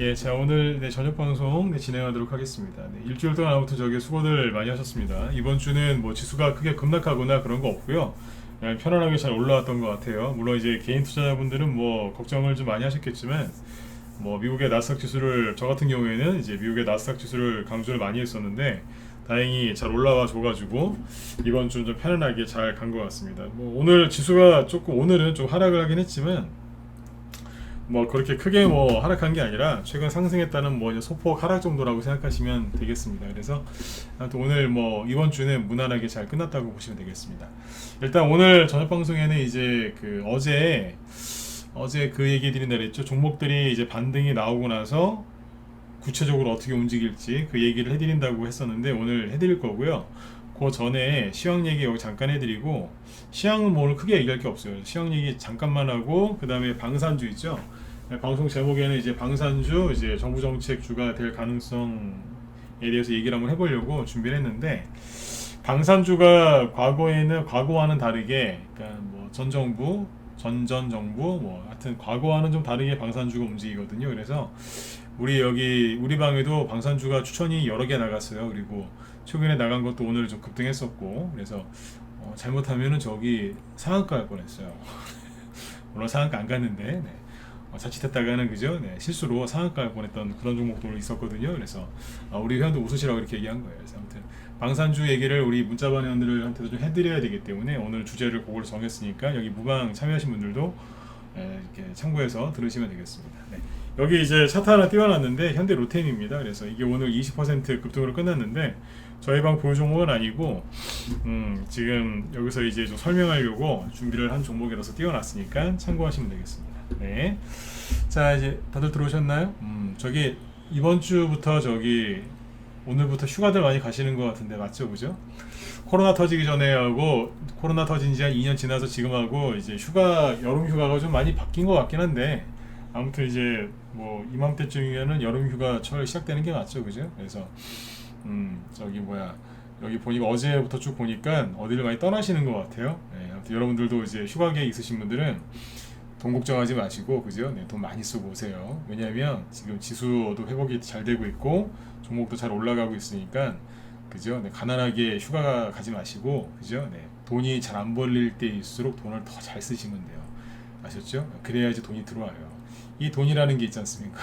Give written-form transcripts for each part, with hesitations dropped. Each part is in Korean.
예, 자 오늘 저녁 방송 진행하도록 하겠습니다. 일주일 동안 아무튼 수고들 많이 하셨습니다. 이번 주는 뭐 지수가 크게 급락하거나 그런 거 없고요. 그냥 편안하게 잘 올라왔던 것 같아요. 물론 이제 개인 투자자분들은 뭐 걱정을 좀 많이 하셨겠지만 뭐 미국의 나스닥 지수를 저 같은 경우에는 이제 미국의 나스닥 지수를 강조를 많이 했었는데 다행히 잘 올라와 줘가지고 이번 주는 좀 편안하게 잘 간 것 같습니다. 뭐 오늘 지수가 조금 오늘은 좀 하락을 하긴 했지만 뭐 그렇게 크게 뭐 하락한 게 아니라 최근 상승했다는 뭐 이제 소폭 하락 정도라고 생각하시면 되겠습니다. 그래서 아무튼 오늘 뭐 이번 주는 무난하게 잘 끝났다고 보시면 되겠습니다. 일단 오늘 저녁 방송에는 이제 어제 그 얘기 드린 대로 했죠. 종목들이 이제 반등이 나오고 나서 구체적으로 어떻게 움직일지 그 얘기를 해드린다고 했었는데 오늘 해드릴 거고요. 그 전에 시황 얘기 여기 잠깐 해드리고, 시황은 뭐 오늘 크게 얘기할 게 없어요. 시황 얘기 잠깐만 하고 그 다음에 방산주 있죠. 방송 제목에는 이제 방산주 이제 정부 정책주가 될 가능성에 대해서 얘기를 한번 해보려고 준비를 했는데, 방산주가 과거와는 다르게, 그러니까 뭐 전 정부, 전 정부 뭐 하여튼 과거와는 좀 다르게 방산주가 움직이거든요. 그래서 우리 방에도 방산주가 추천이 여러 개 나갔어요. 그리고 최근에 나간 것도 오늘 좀 급등했었고, 그래서 잘못하면은 저기 상한가 할 뻔했어요. 물론 상한가 안 갔는데, 네. 자칫했다가는 그죠? 네, 실수로 상한가 할 뻔했던 그런 종목도 있었거든요. 그래서 우리 회원도 웃으시라고 이렇게 얘기한 거예요. 그래서 아무튼 방산주 얘기를 우리 문자반 회원들한테도 좀 해드려야 되기 때문에 오늘 주제를 그걸 정했으니까 여기 무방 참여하신 분들도 이렇게 참고해서 들으시면 되겠습니다. 네. 여기 이제 차트 하나 띄워놨는데 현대 로템입니다. 그래서 이게 오늘 20% 급등으로 끝났는데 저희 방 보유 종목은 아니고 지금 여기서 이제 좀 설명하려고 준비를 한 종목이라서 띄워놨으니까 참고하시면 되겠습니다. 네. 자 이제 다들 들어오셨나요? 저기 이번 주부터 오늘부터 휴가들 많이 가시는 것 같은데 맞죠, 그죠? 코로나 터지기 전에 하고 코로나 터진 지 한 2년 지나서 지금하고 이제 여름 휴가가 좀 많이 바뀐 것 같긴 한데, 아무튼 이제 뭐 이맘때쯤이면은 여름 휴가철 시작되는 게 맞죠, 그죠? 그래서 여기 보니까 어제부터 쭉 보니까 어디를 많이 떠나시는 것 같아요. 네, 아무튼 여러분들도 이제 휴가 계획 있으신 분들은 돈 걱정하지 마시고, 그죠? 네, 돈 많이 쓰고 오세요. 왜냐하면 지금 지수도 회복이 잘 되고 있고 종목도 잘 올라가고 있으니까, 그죠? 네, 가난하게 휴가 가지 마시고, 그죠? 네, 돈이 잘 안 벌릴 때일수록 돈을 더 잘 쓰시면 돼요. 아셨죠? 그래야지 돈이 들어와요. 이 돈이라는 게 있지 않습니까?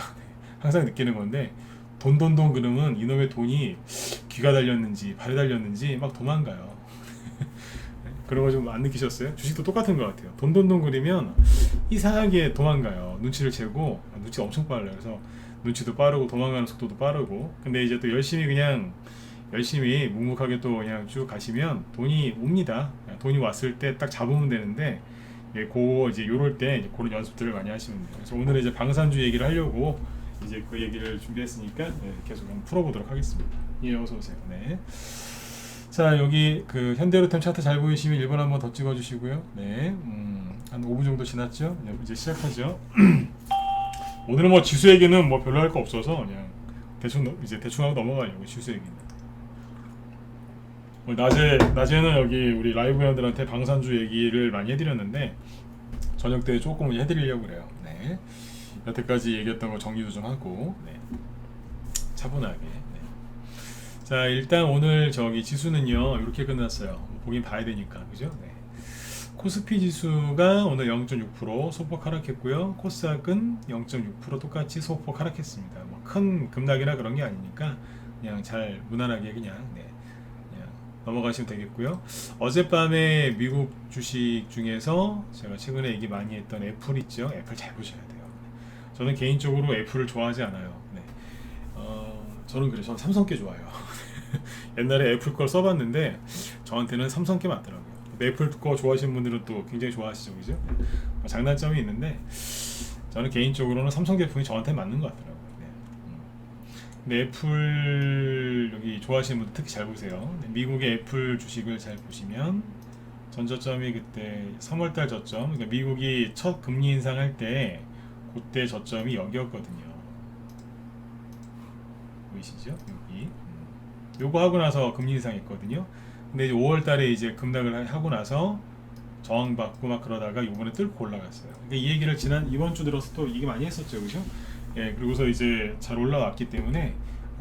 항상 느끼는 건데, 돈 그러면 이놈의 돈이 귀가 달렸는지 발이 달렸는지 막 도망가요. 그런 거 좀 안 느끼셨어요? 주식도 똑같은 것 같아요. 돈 그리면 이상하게 도망가요. 눈치를 채고, 눈치가 엄청 빨라요. 그래서 눈치도 빠르고 도망가는 속도도 빠르고, 근데 이제 또 열심히 묵묵하게 또 그냥 쭉 가시면 돈이 옵니다. 돈이 왔을 때 딱 잡으면 되는데, 이제 요럴 때 이제 그런 연습들을 많이 하시면 돼요. 그래서 오늘은 이제 방산주 얘기를 하려고 이제 그 얘기를 준비했으니까 계속 한번 풀어보도록 하겠습니다. 예, 어서 오세요. 네. 자, 여기 그 현대로템 차트 잘 보이시면 1번 한번 더 찍어주시고요. 네, 한 5분 정도 지났죠? 네, 이제 시작하죠. 오늘은 뭐 지수 얘기는 뭐 별로 할 거 없어서 그냥 대충 하고 넘어가려고. 지수 얘기는 낮에는 여기 우리 라이브 회원들한테 방산주 얘기를 많이 해드렸는데 저녁 때 조금 해드리려고 그래요. 네, 여태까지 얘기했던 거 정리도 좀 하고, 네, 차분하게. 네. 자, 일단 오늘 지수는요 이렇게 끝났어요. 보긴 봐야 되니까, 그죠? 네. 코스피 지수가 오늘 0.6% 소폭 하락했고요. 코스닥은 0.6% 똑같이 소폭 하락했습니다. 뭐 큰 급락이나 그런 게 아니니까 그냥 잘 무난하게 그냥 넘어가시면 되겠고요. 어젯밤에 미국 주식 중에서 제가 최근에 얘기 많이 했던 애플 있죠? 애플 잘 보셔야 돼요. 저는 개인적으로 애플을 좋아하지 않아요. 네. 저는 저는 삼성께 좋아요. 옛날에 애플 걸 써봤는데 저한테는 삼성께 맞더라고요. 애플 거 좋아하시는 분들은 또 굉장히 좋아하시죠, 그죠? 장단점이 있는데 저는 개인적으로는 삼성 제품이 저한테 맞는 것 같더라고요. 네, 애플 여기 좋아하시는 분들 특히 잘 보세요. 네, 미국의 애플 주식을 잘 보시면 전저점이 그때 3월달 저점, 그러니까 미국이 첫 금리 인상할 때 그때 저점이 여기였거든요. 보이시죠? 여기. 요거 하고 나서 금리 인상했거든요. 근데 이제 5월달에 이제 급락을 하고 나서 저항받고 막 그러다가 요번에 뚫고 올라갔어요. 그러니까 이 얘기를 이번 주 들어서 또 이게 많이 했었죠, 그죠? 예, 그리고서 이제 잘 올라왔기 때문에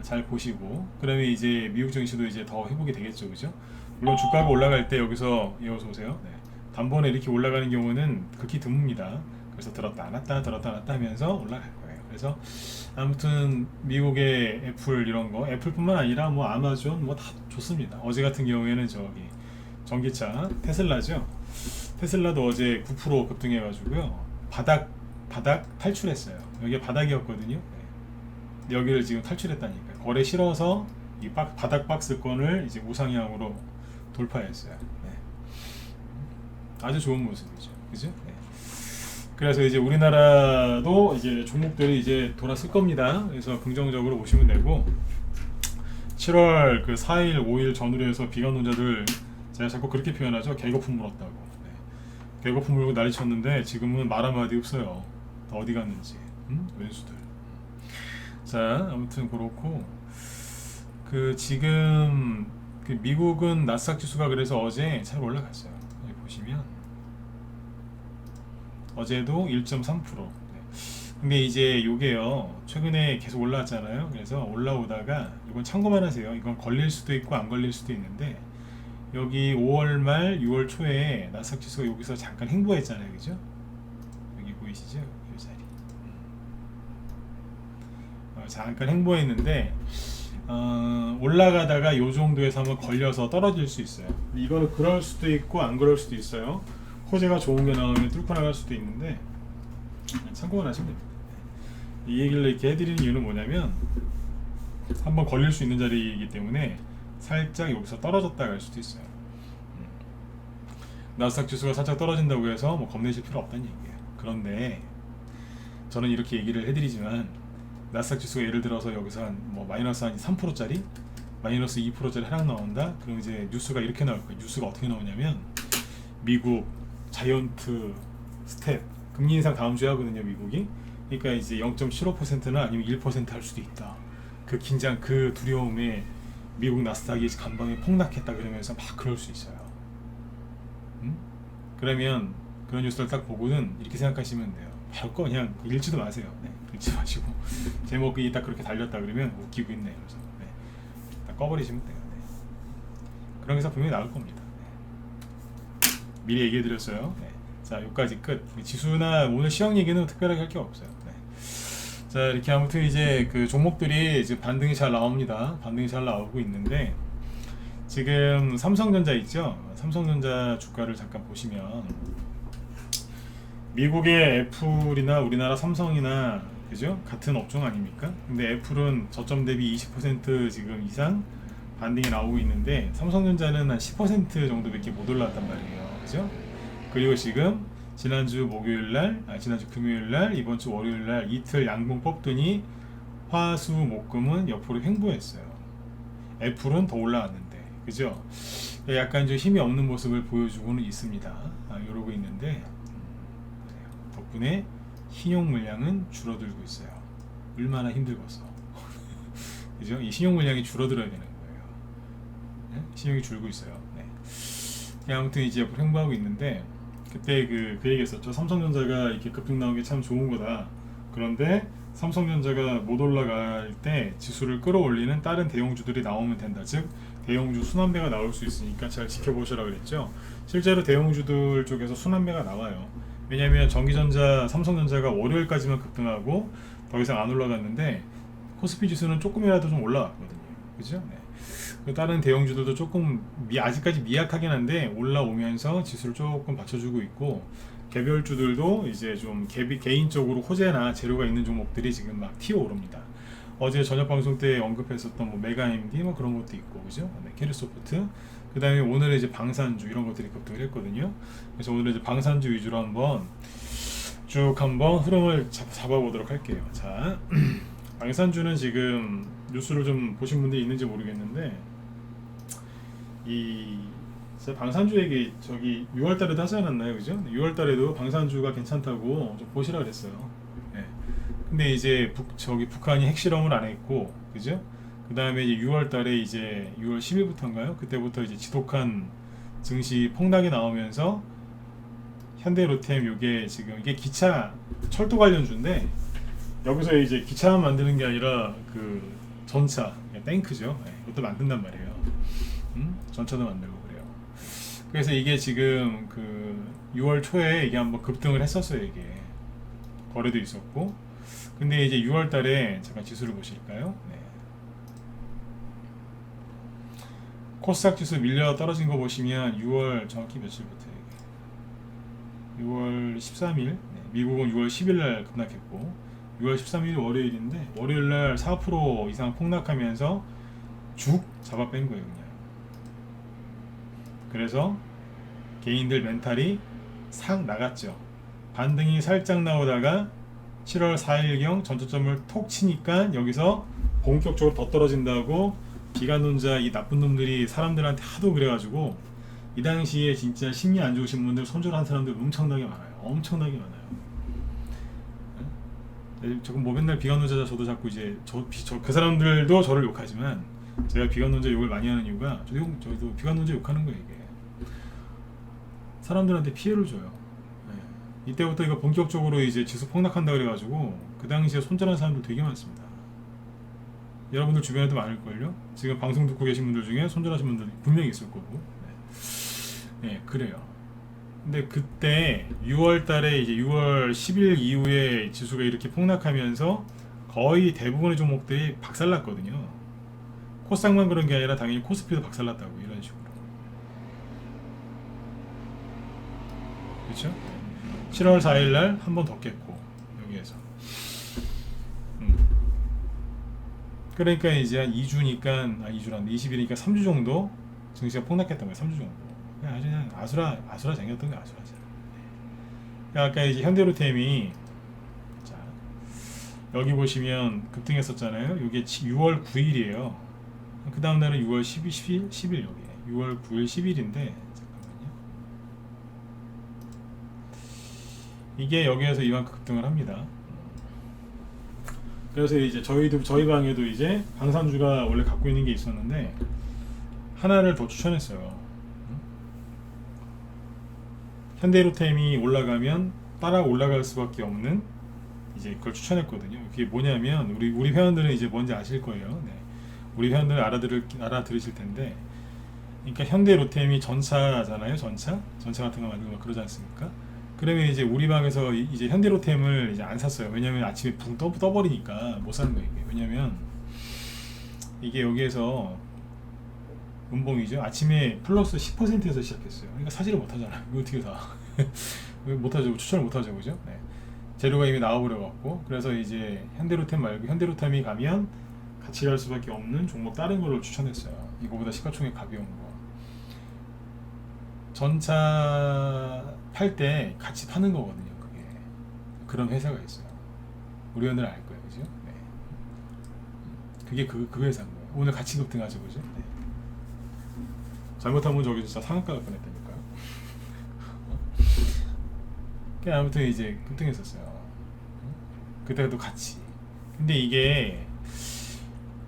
잘 보시고, 그러면 이제 미국 증시도 이제 더 회복이 되겠죠, 그죠? 물론 주가가 올라갈 때 여기서 이어서 오세요. 네. 단번에 이렇게 올라가는 경우는 극히 드뭅니다. 그래서 들었다 놨다 들었다 놨다 하면서 올라갈 거예요. 그래서 아무튼 미국의 애플 이런 거, 애플뿐만 아니라 뭐 아마존 뭐 다 좋습니다. 어제 같은 경우에는 저기 전기차 테슬라죠. 테슬라도 어제 9% 급등해가지고요. 바닥 탈출했어요. 여기가 바닥이었거든요. 네. 여기를 지금 탈출했다니까요. 거래 실어서 이 바닥 박스권을 이제 우상향으로 돌파했어요. 네. 아주 좋은 모습이죠. 그죠? 네. 그래서 이제 우리나라도 이제 종목들이 이제 돌아설 겁니다. 그래서 긍정적으로 보시면 되고, 7월 그 4일, 5일 전후로 해서 비관 논자들 제가 자꾸 그렇게 표현하죠. 개거품 물었다고. 네. 개거품 물고 난리 쳤는데 지금은 말 한마디 없어요. 다 어디 갔는지. 왼수들. 자, 아무튼 그렇고, 그 지금 그 미국은 나스닥 지수가 그래서 어제 잘 올라갔어요. 여기 보시면 어제도 1.3%. 네. 근데 이제 요게요 최근에 계속 올라왔잖아요. 그래서 올라오다가 이건 참고만 하세요. 이건 걸릴 수도 있고 안 걸릴 수도 있는데, 여기 5월 말 6월 초에 나스닥 지수가 여기서 잠깐 횡보했잖아요. 그죠? 여기 보이시죠? 이 자리. 잠깐 횡보했는데 올라가다가 요 정도에서 한번 걸려서 떨어질 수 있어요. 이거는 그럴 수도 있고 안 그럴 수도 있어요. 호재가 좋은 게 나오면 뚫고 나갈 수도 있는데 참고만 하시면 됩니다. 이 얘기를 이렇게 해드리는 이유는 뭐냐면, 한번 걸릴 수 있는 자리이기 때문에 살짝 여기서 떨어졌다 갈 수도 있어요. 나스닥 지수가 살짝 떨어진다고 해서 뭐 겁내실 필요 없다는 얘기예요. 그런데 저는 이렇게 얘기를 해드리지만, 나스닥 지수가 예를 들어서 여기서 뭐 마이너스 한 3%짜리, 마이너스 2%짜리 하락 나온다. 그럼 이제 뉴스가 이렇게 나올 거예요. 뉴스가 어떻게 나오냐면, 미국 자이언트 스텝 금리 인상 다음 주에 하거든요, 미국이. 그러니까 이제 0.75%나 아니면 1% 할 수도 있다. 그 긴장, 그 두려움에 미국 나스닥이 간밤에 폭락했다 그러면서 막 그럴 수 있어요. 그러면 그런 뉴스를 딱 보고는 이렇게 생각하시면 돼요. 바로 그냥 읽지도 마세요. 네, 읽지 마시고 제목이 딱 그렇게 달렸다 그러면 웃기고 있네. 그래서 네, 딱 꺼버리시면 돼요. 네. 그런 기사 분명히 나올 겁니다. 네. 미리 얘기해드렸어요. 네. 자, 여기까지 끝. 지수나 오늘 시황 얘기는 특별하게 할 게 없어요. 네. 자, 이렇게 아무튼 이제 그 종목들이 이제 반등이 잘 나옵니다. 반등이 잘 나오고 있는데, 지금 삼성전자 있죠? 삼성전자 주가를 잠깐 보시면, 미국의 애플이나 우리나라 삼성이나 그죠? 같은 업종 아닙니까? 근데 애플은 저점 대비 20% 지금 이상 반등이 나오고 있는데, 삼성전자는 한 10% 정도밖에 못 올랐단 말이에요. 그죠? 그리고 지금 지난주 목요일날, 지난주 금요일날, 이번 주 월요일날 이틀 양봉 뽑더니 화, 수, 목, 금은 옆으로 횡보했어요. 애플은 더 올라왔는데, 그죠? 약간 좀 힘이 없는 모습을 보여주고는 있습니다. 이러고 있는데, 덕분에 신용 물량은 줄어들고 있어요. 얼마나 힘들겠어. 그죠? 이 신용 물량이 줄어들어야 되는 거예요. 네? 신용이 줄고 있어요. 네. 아무튼 이제 옆으로 횡보하고 있는데, 그때 그 얘기했었죠. 삼성전자가 이렇게 급등 나온 게 참 좋은 거다. 그런데 삼성전자가 못 올라갈 때 지수를 끌어올리는 다른 대형주들이 나오면 된다. 즉 대형주 순환매가 나올 수 있으니까 잘 지켜보시라 그랬죠. 실제로 대형주들 쪽에서 순환매가 나와요. 왜냐하면 전기전자, 삼성전자가 월요일까지만 급등하고 더 이상 안 올라갔는데, 코스피 지수는 조금이라도 좀 올라왔거든요. 그죠? 네. 다른 대형주들도 조금 아직까지 미약하긴 한데 올라오면서 지수를 조금 받쳐주고 있고, 개별주들도 이제 좀 개인적으로 호재나 재료가 있는 종목들이 지금 막 튀어오릅니다. 어제 저녁 방송 때 언급했었던 뭐 메가MD 뭐 그런 것도 있고, 그죠? 네, 캐리소프트. 그 다음에 오늘 이제 방산주 이런 것들이 급등을 했거든요. 그래서 오늘 이제 방산주 위주로 한번 쭉 한번 흐름을 잡아보도록 할게요. 자, 방산주는 지금 뉴스를 좀 보신 분들이 있는지 모르겠는데, 방산주 얘기 저기 6월달에도 하지 않았나요, 그죠? 6월달에도 방산주가 괜찮다고 좀 보시라 그랬어요. 네. 근데 이제 북한이 핵실험을 안 했고, 그죠? 그 다음에 이제 6월달에 이제 6월 10일부터인가요? 그때부터 이제 지독한 증시 폭락이 나오면서 현대로템, 요게 지금 이게 기차 철도 관련주인데 여기서 이제 기차만 만드는 게 아니라 그 전차, 탱크죠. 네, 그것도 만든단 말이에요. 전차도 만들고 그래요. 그래서 이게 지금 그 6월 초에 이게 한번 급등을 했었어요. 이게 거래도 있었고, 근데 이제 6월 달에 잠깐 지수를 보실까요? 네. 코스닥 지수 밀려 떨어진 거 보시면 6월 정확히 며칠부터 6월 13일, 네, 미국은 6월 10일 날 급락했고 6월 13일 월요일인데 월요일 날 4% 이상 폭락하면서 죽 잡아 뺀 거예요, 그냥. 그래서 개인들 멘탈이 싹 나갔죠. 반등이 살짝 나오다가 7월 4일경 전초점을 톡 치니까 여기서 본격적으로 더 떨어진다고 비관론자 이 나쁜 놈들이 사람들한테 하도 그래가지고 이 당시에 진짜 심리 안 좋으신 분들 손절한 사람들 엄청나게 많아요. 엄청나게 많아요. 네? 조금 뭐 맨날 비관론자 저도 자꾸 이제 그 사람들도 저를 욕하지만 제가 비관론자 욕을 많이 하는 이유가 저도 비관론자 욕하는 거예요. 이게 사람들한테 피해를 줘요. 네. 이때부터 이거 본격적으로 이제 지수 폭락한다 그래가지고 그 당시에 손절한 사람들 되게 많습니다. 여러분들 주변에도 많을걸요? 지금 방송 듣고 계신 분들 중에 손절하신 분들 분명히 있을 거고. 네, 그래요. 근데 그때 6월 달에 이제 6월 10일 이후에 지수가 이렇게 폭락하면서 거의 대부분의 종목들이 박살났거든요. 코스닥만 그런 게 아니라 당연히 코스피도 박살났다고, 이런 식으로. 그렇죠? 7월 4일 날 한 번 더 깼고, 여기에서. 그러니까 이제 한 2주니까, 2주란 20일이니까 3주 정도 증시가 폭락했던 거예요. 3주 정도. 아주 그냥 아수라 쟁였던 거야, 아수라장. 아까 이제 현대로템이, 자, 여기 보시면 급등했었잖아요. 이게 6월 9일이에요. 그 다음 날은 6월 10일 여기 6월 9일 10일인데 잠깐만요. 이게 여기에서 이만큼 급등을 합니다. 그래서 이제 저희 방에도 이제 방산주가 원래 갖고 있는 게 있었는데 하나를 더 추천했어요. 현대로템이 올라가면 따라 올라갈 수밖에 없는 이제 그걸 추천했거든요. 그게 뭐냐면 우리 회원들은 이제 뭔지 아실 거예요. 네. 우리 회원들은 알아들으실 텐데, 그러니까 현대로템이 전차잖아요. 전차 같은 거 만들고 막 그러지 않습니까? 그러면 이제 우리 방에서 이제 현대로템을 이제 안 샀어요. 왜냐면 아침에 붕 떠버리니까 못 사는 거예요. 왜냐면 이게 여기에서 음봉이죠. 아침에 플러스 10%에서 시작했어요. 그러니까 사지를 못하잖아요. 이거 어떻게 사? 못하죠. 추천을 못하죠, 그죠? 네. 재료가 이미 나와버려갖고, 그래서 이제 현대로템 말고 현대로템이 가면 같이 갈 수밖에 없는 종목 다른 걸로 추천했어요. 이거보다 시가총액 가벼운 거. 전차 팔 때 같이 파는 거거든요. 그게 그런 회사가 있어요. 우리 회원들 알 거예요, 그죠? 네. 그게 그 회사인 거예요. 오늘 같이 급등하죠, 그죠? 네. 잘못하면 저기 진짜 상한가 갈 뻔했다니까요. 아무튼 이제 급등했었어요. 그때도 같이. 근데 이게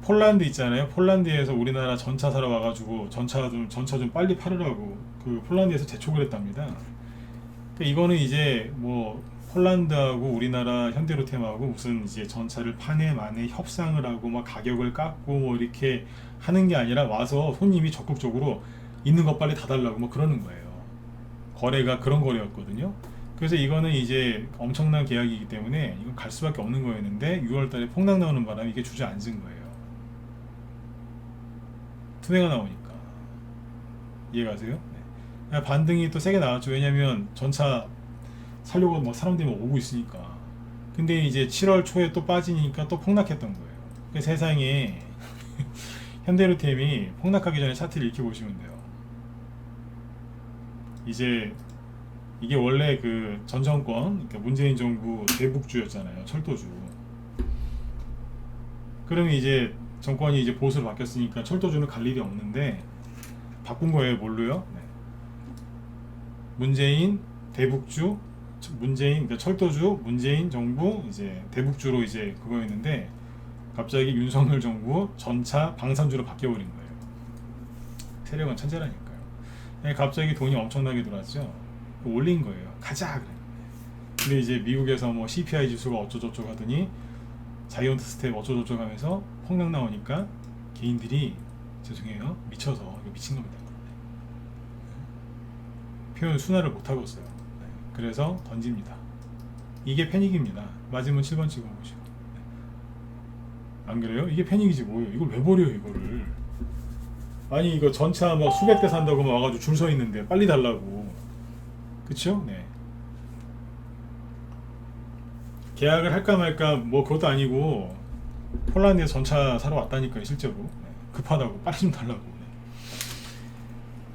폴란드 있잖아요. 폴란드에서 우리나라 전차 사러 와가지고 전차 좀 빨리 팔으라고 그 폴란드에서 재촉을 했답니다. 그러니까 이거는 이제 뭐 폴란드하고 우리나라 현대로템하고 무슨 이제 전차를 판에 만에 협상을 하고 막 가격을 깎고 뭐 이렇게 하는 게 아니라 와서 손님이 적극적으로 있는 거 빨리 다 달라고 뭐 그러는 거예요. 거래가 그런 거래였거든요. 그래서 이거는 이제 엄청난 계약이기 때문에 이건 갈 수밖에 없는 거였는데 6월 달에 폭락 나오는 바람에 이게 주저앉은 거예요. 투매가 나오니까. 이해가세요? 네. 반등이 또 세게 나왔죠. 왜냐면 전차 살려고 뭐 사람들이 오고 있으니까. 근데 이제 7월 초에 또 빠지니까 또 폭락했던 거예요. 그 세상에 현대로템이 폭락하기 전에 차트를 이렇게 보시면 돼요. 이제 이게 원래 그 전 정권, 그러니까 문재인 정부 대북주였잖아요. 철도주. 그러면 이제 정권이 이제 보수로 바뀌었으니까 철도주는 갈 일이 없는데 바꾼 거예요. 뭘로요? 네. 문재인 대북주, 그러니까 철도주, 문재인 정부 이제 대북주로 이제 그거였는데 갑자기 윤석열 정부 전차 방산주로 바뀌어버린 거예요. 세력은 천재라니까요. 갑자기 돈이 엄청나게 들어왔죠. 올린 거예요. 가자 그래. 근데 이제 미국에서 뭐 CPI 지수가 어쩌저쩌고 하더니 자이언트 스텝 어쩌고저쩌고 하면서 펑락 나오니까 개인들이 죄송해요 미쳐서 이거 미친 겁니다. 표현 순화를 못 하고 있어요. 그래서 던집니다. 이게 패닉입니다. 맞으면 7번 찍어 보시고. 안 그래요? 이게 패닉이지 뭐예요? 이걸 왜 버려요 이거를? 아니 이거 전차 막 수백 대 산다고 막 와가지고 줄 서 있는데 빨리 달라고. 그쵸? 네. 계약을 할까 말까 뭐 그것도 아니고 폴란드에 전차 사러 왔다니까요 실제로. 네. 급하다고 빨리 좀 달라고. 네.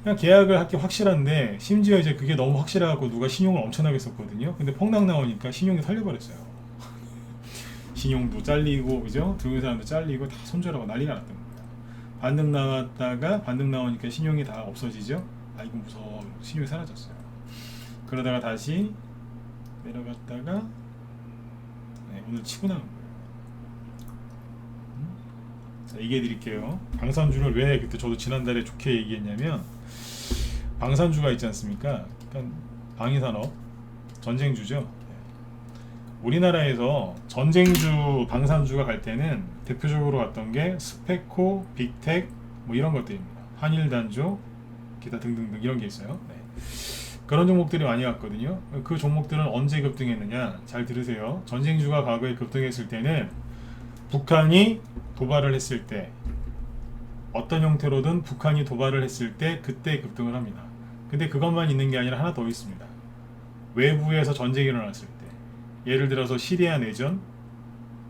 그냥 계약을 할 게 확실한데 심지어 이제 그게 너무 확실하고 누가 신용을 엄청나게 썼거든요. 근데 펑락 나오니까 신용이 살려버렸어요. 신용도 잘리고 그죠? 들어온 사람도 잘리고 다 손절하고 난리가 났던 거예요. 반등 나왔다가 반등 나오니까 신용이 다 없어지죠. 아이고 무서워. 신용이 사라졌어요. 그러다가 다시 내려갔다가 네, 오늘 치고 나온 거예요. 자, 얘기해 드릴게요. 방산주를 왜 그때 저도 지난달에 좋게 얘기했냐면 방산주가 있지 않습니까? 그러니까 방위산업 전쟁주죠. 우리나라에서 전쟁주 방산주가 갈 때는 대표적으로 갔던 게 스페코, 빅텍 뭐 이런 것들입니다. 한일단조, 기타 등등등 이런 게 있어요. 네. 그런 종목들이 많이 갔거든요. 그 종목들은 언제 급등했느냐? 잘 들으세요. 전쟁주가 과거에 급등했을 때는 북한이 도발을 했을 때 어떤 형태로든 북한이 도발을 했을 때 그때 급등을 합니다. 근데 그것만 있는 게 아니라 하나 더 있습니다. 외부에서 전쟁이 일어났을 때 예를 들어서 시리아 내전,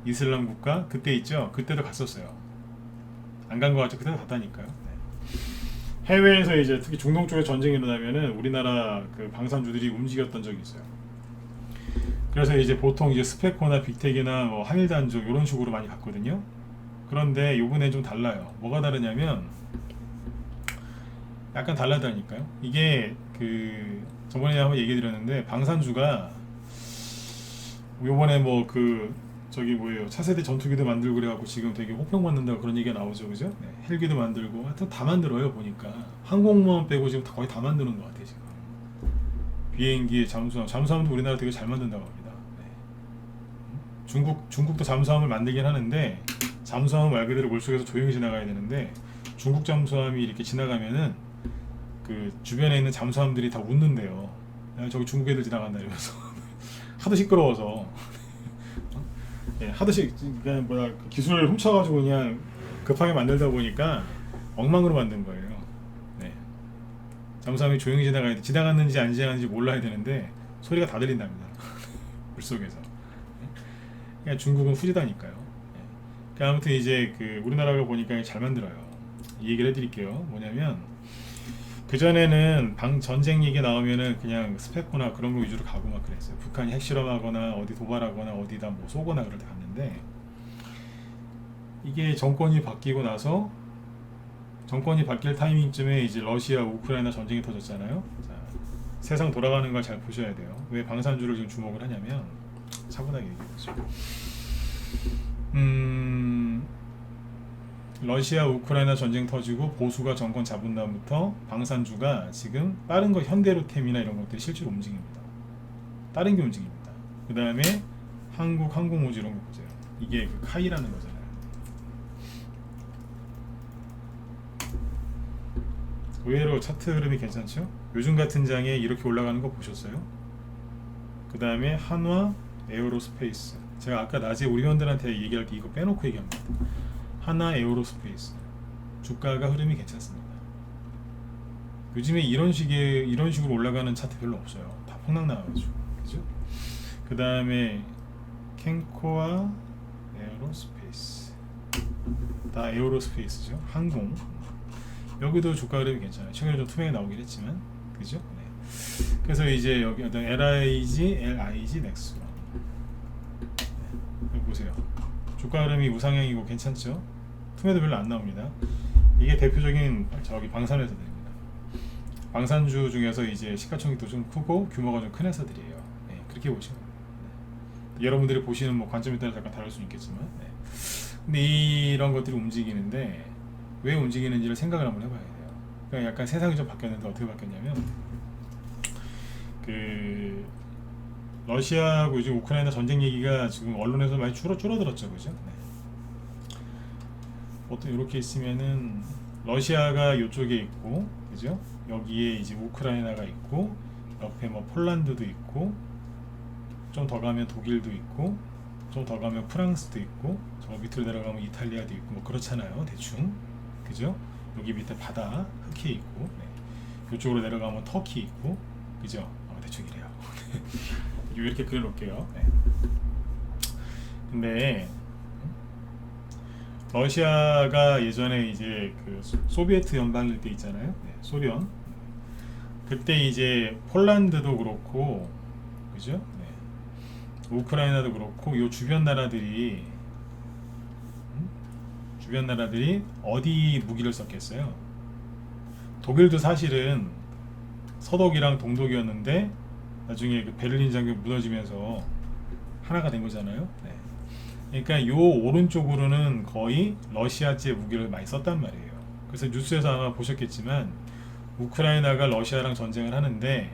이슬람 국가 그때 있죠. 그때도 갔었어요. 안 간 거 같죠? 그때도 갔다니까요. 네. 해외에서 이제 특히 중동 쪽에 전쟁이 일어나면은 우리나라 그 방산주들이 움직였던 적이 있어요. 그래서 이제 보통 이제 스페코나 빅텍이나 뭐 한일단조 이런 식으로 많이 갔거든요. 그런데 요번엔 좀 달라요. 뭐가 다르냐면 약간 달라다니까요. 이게 그 저번에 한번 얘기 드렸는데 방산주가 요번에 뭐 그 저기 뭐예요 차세대 전투기도 만들고 그래갖고 지금 되게 호평받는다고 그런 얘기가 나오죠, 그죠? 네, 헬기도 만들고 하여튼 다 만들어요 보니까. 항공모함 빼고 지금 거의 다 만드는 것 같아요 지금. 비행기, 잠수함도 우리나라 되게 잘 만든다고 합니다. 네. 중국도 잠수함을 만들긴 하는데 잠수함은 말 그대로 물속에서 조용히 지나가야 되는데 중국 잠수함이 이렇게 지나가면은 그 주변에 있는 잠수함들이 다 웃는데요. 야, 저기 중국 애들 지나간다 이러면서 하도 시끄러워서 예, 그냥 뭐야 기술을 훔쳐가지고 그냥 급하게 만들다 보니까 엉망으로 만든 거예요. 네. 잠수함이 조용히 지나갔는지 안 지나갔는지 몰라야 되는데 소리가 다 들린답니다. 물속에서. 그냥 중국은 후지다니까요. 예. 아무튼 이제 그 우리나라가 보니까 잘 만들어요. 이 얘기를 해드릴게요. 뭐냐면 그전에는 전쟁 얘기 나오면은 그냥 스페코나 그런 거 위주로 가고 막 그랬어요. 북한이 핵실험하거나 어디 도발하거나 어디다 뭐 쏘거나 그럴 때 갔는데 이게 정권이 바뀌고 나서 정권이 바뀔 타이밍쯤에 이제 러시아 우크라이나 전쟁이 터졌잖아요. 자, 세상 돌아가는 걸 잘 보셔야 돼요. 왜 방산주를 지금 주목을 하냐면 차분하게 얘기해보죠. 러시아 우크라이나 전쟁 터지고 보수가 정권 잡은 다음부터 방산주가 지금 빠른 거 현대로템이나 이런 것들이 실제로 움직입니다. 다른 게 움직입니다. 그 다음에 한국 항공우주 이런 거 보세요. 이게 그 카이라는 거잖아요. 의외로 차트 흐름이 괜찮죠? 요즘 같은 장에 이렇게 올라가는 거 보셨어요? 그 다음에 한화 에어로스페이스. 제가 아까 낮에 우리 회원들한테 얘기할 때 이거 빼놓고 얘기합니다. 하나 에어로스페이스 주가가 흐름이 괜찮습니다. 요즘에 이런 식으로 올라가는 차트 별로 없어요. 다 폭락 나와가지고, 그죠? 그 다음에 캔코아 에어로스페이스 다 에어로스페이스죠. 항공. 여기도 주가 흐름이 괜찮아요. 최근에 좀 투명히 나오긴 했지만, 그죠? 네. 그래서 이제 여기 어떤 LIG 넥스론 여기 보세요. 주가 흐름이 우상향이고 괜찮죠? 투매도 별로 안 나옵니다. 이게 대표적인 저기 방산회사들입니다. 방산주 중에서 이제 시가총액도 좀 크고 규모가 좀 큰 회사들이에요. 네, 그렇게 보시면 네. 여러분들이 보시는 뭐 관점에 따라 약간 다를 수 있겠지만, 네. 근데 이런 것들이 움직이는데 왜 움직이는지를 생각을 한번 해봐야 돼요. 그러니까 약간 세상이 좀 바뀌었는데 어떻게 바뀌었냐면 그 러시아하고 요즘 우크라이나 전쟁 얘기가 지금 언론에서 많이 줄어들었죠, 그죠? 네. 보통 이렇게 있으면은 러시아가 이쪽에 있고, 그죠? 여기에 이제 우크라이나가 있고, 옆에 뭐 폴란드도 있고, 좀 더 가면 독일도 있고, 좀 더 가면 프랑스도 있고, 저 밑으로 내려가면 이탈리아도 있고, 뭐 그렇잖아요, 대충, 그죠? 여기 밑에 바다 흑해 있고, 네. 이쪽으로 내려가면 터키 있고, 그죠? 대충 이래요. 이렇게 그려놓을게요. 네. 근데 러시아가 예전에 이제 그 소비에트 연방일 때 있잖아요. 네, 소련. 그때 이제 폴란드도 그렇고, 그죠? 네. 우크라이나도 그렇고, 요 주변 나라들이 어디 무기를 썼겠어요? 독일도 사실은 서독이랑 동독이었는데 나중에 그 베를린 장벽 무너지면서 하나가 된 거잖아요. 네. 그러니까 요 오른쪽으로는 거의 러시아제 무기를 많이 썼단 말이에요. 그래서 뉴스에서 아마 보셨겠지만 우크라이나가 러시아랑 전쟁을 하는데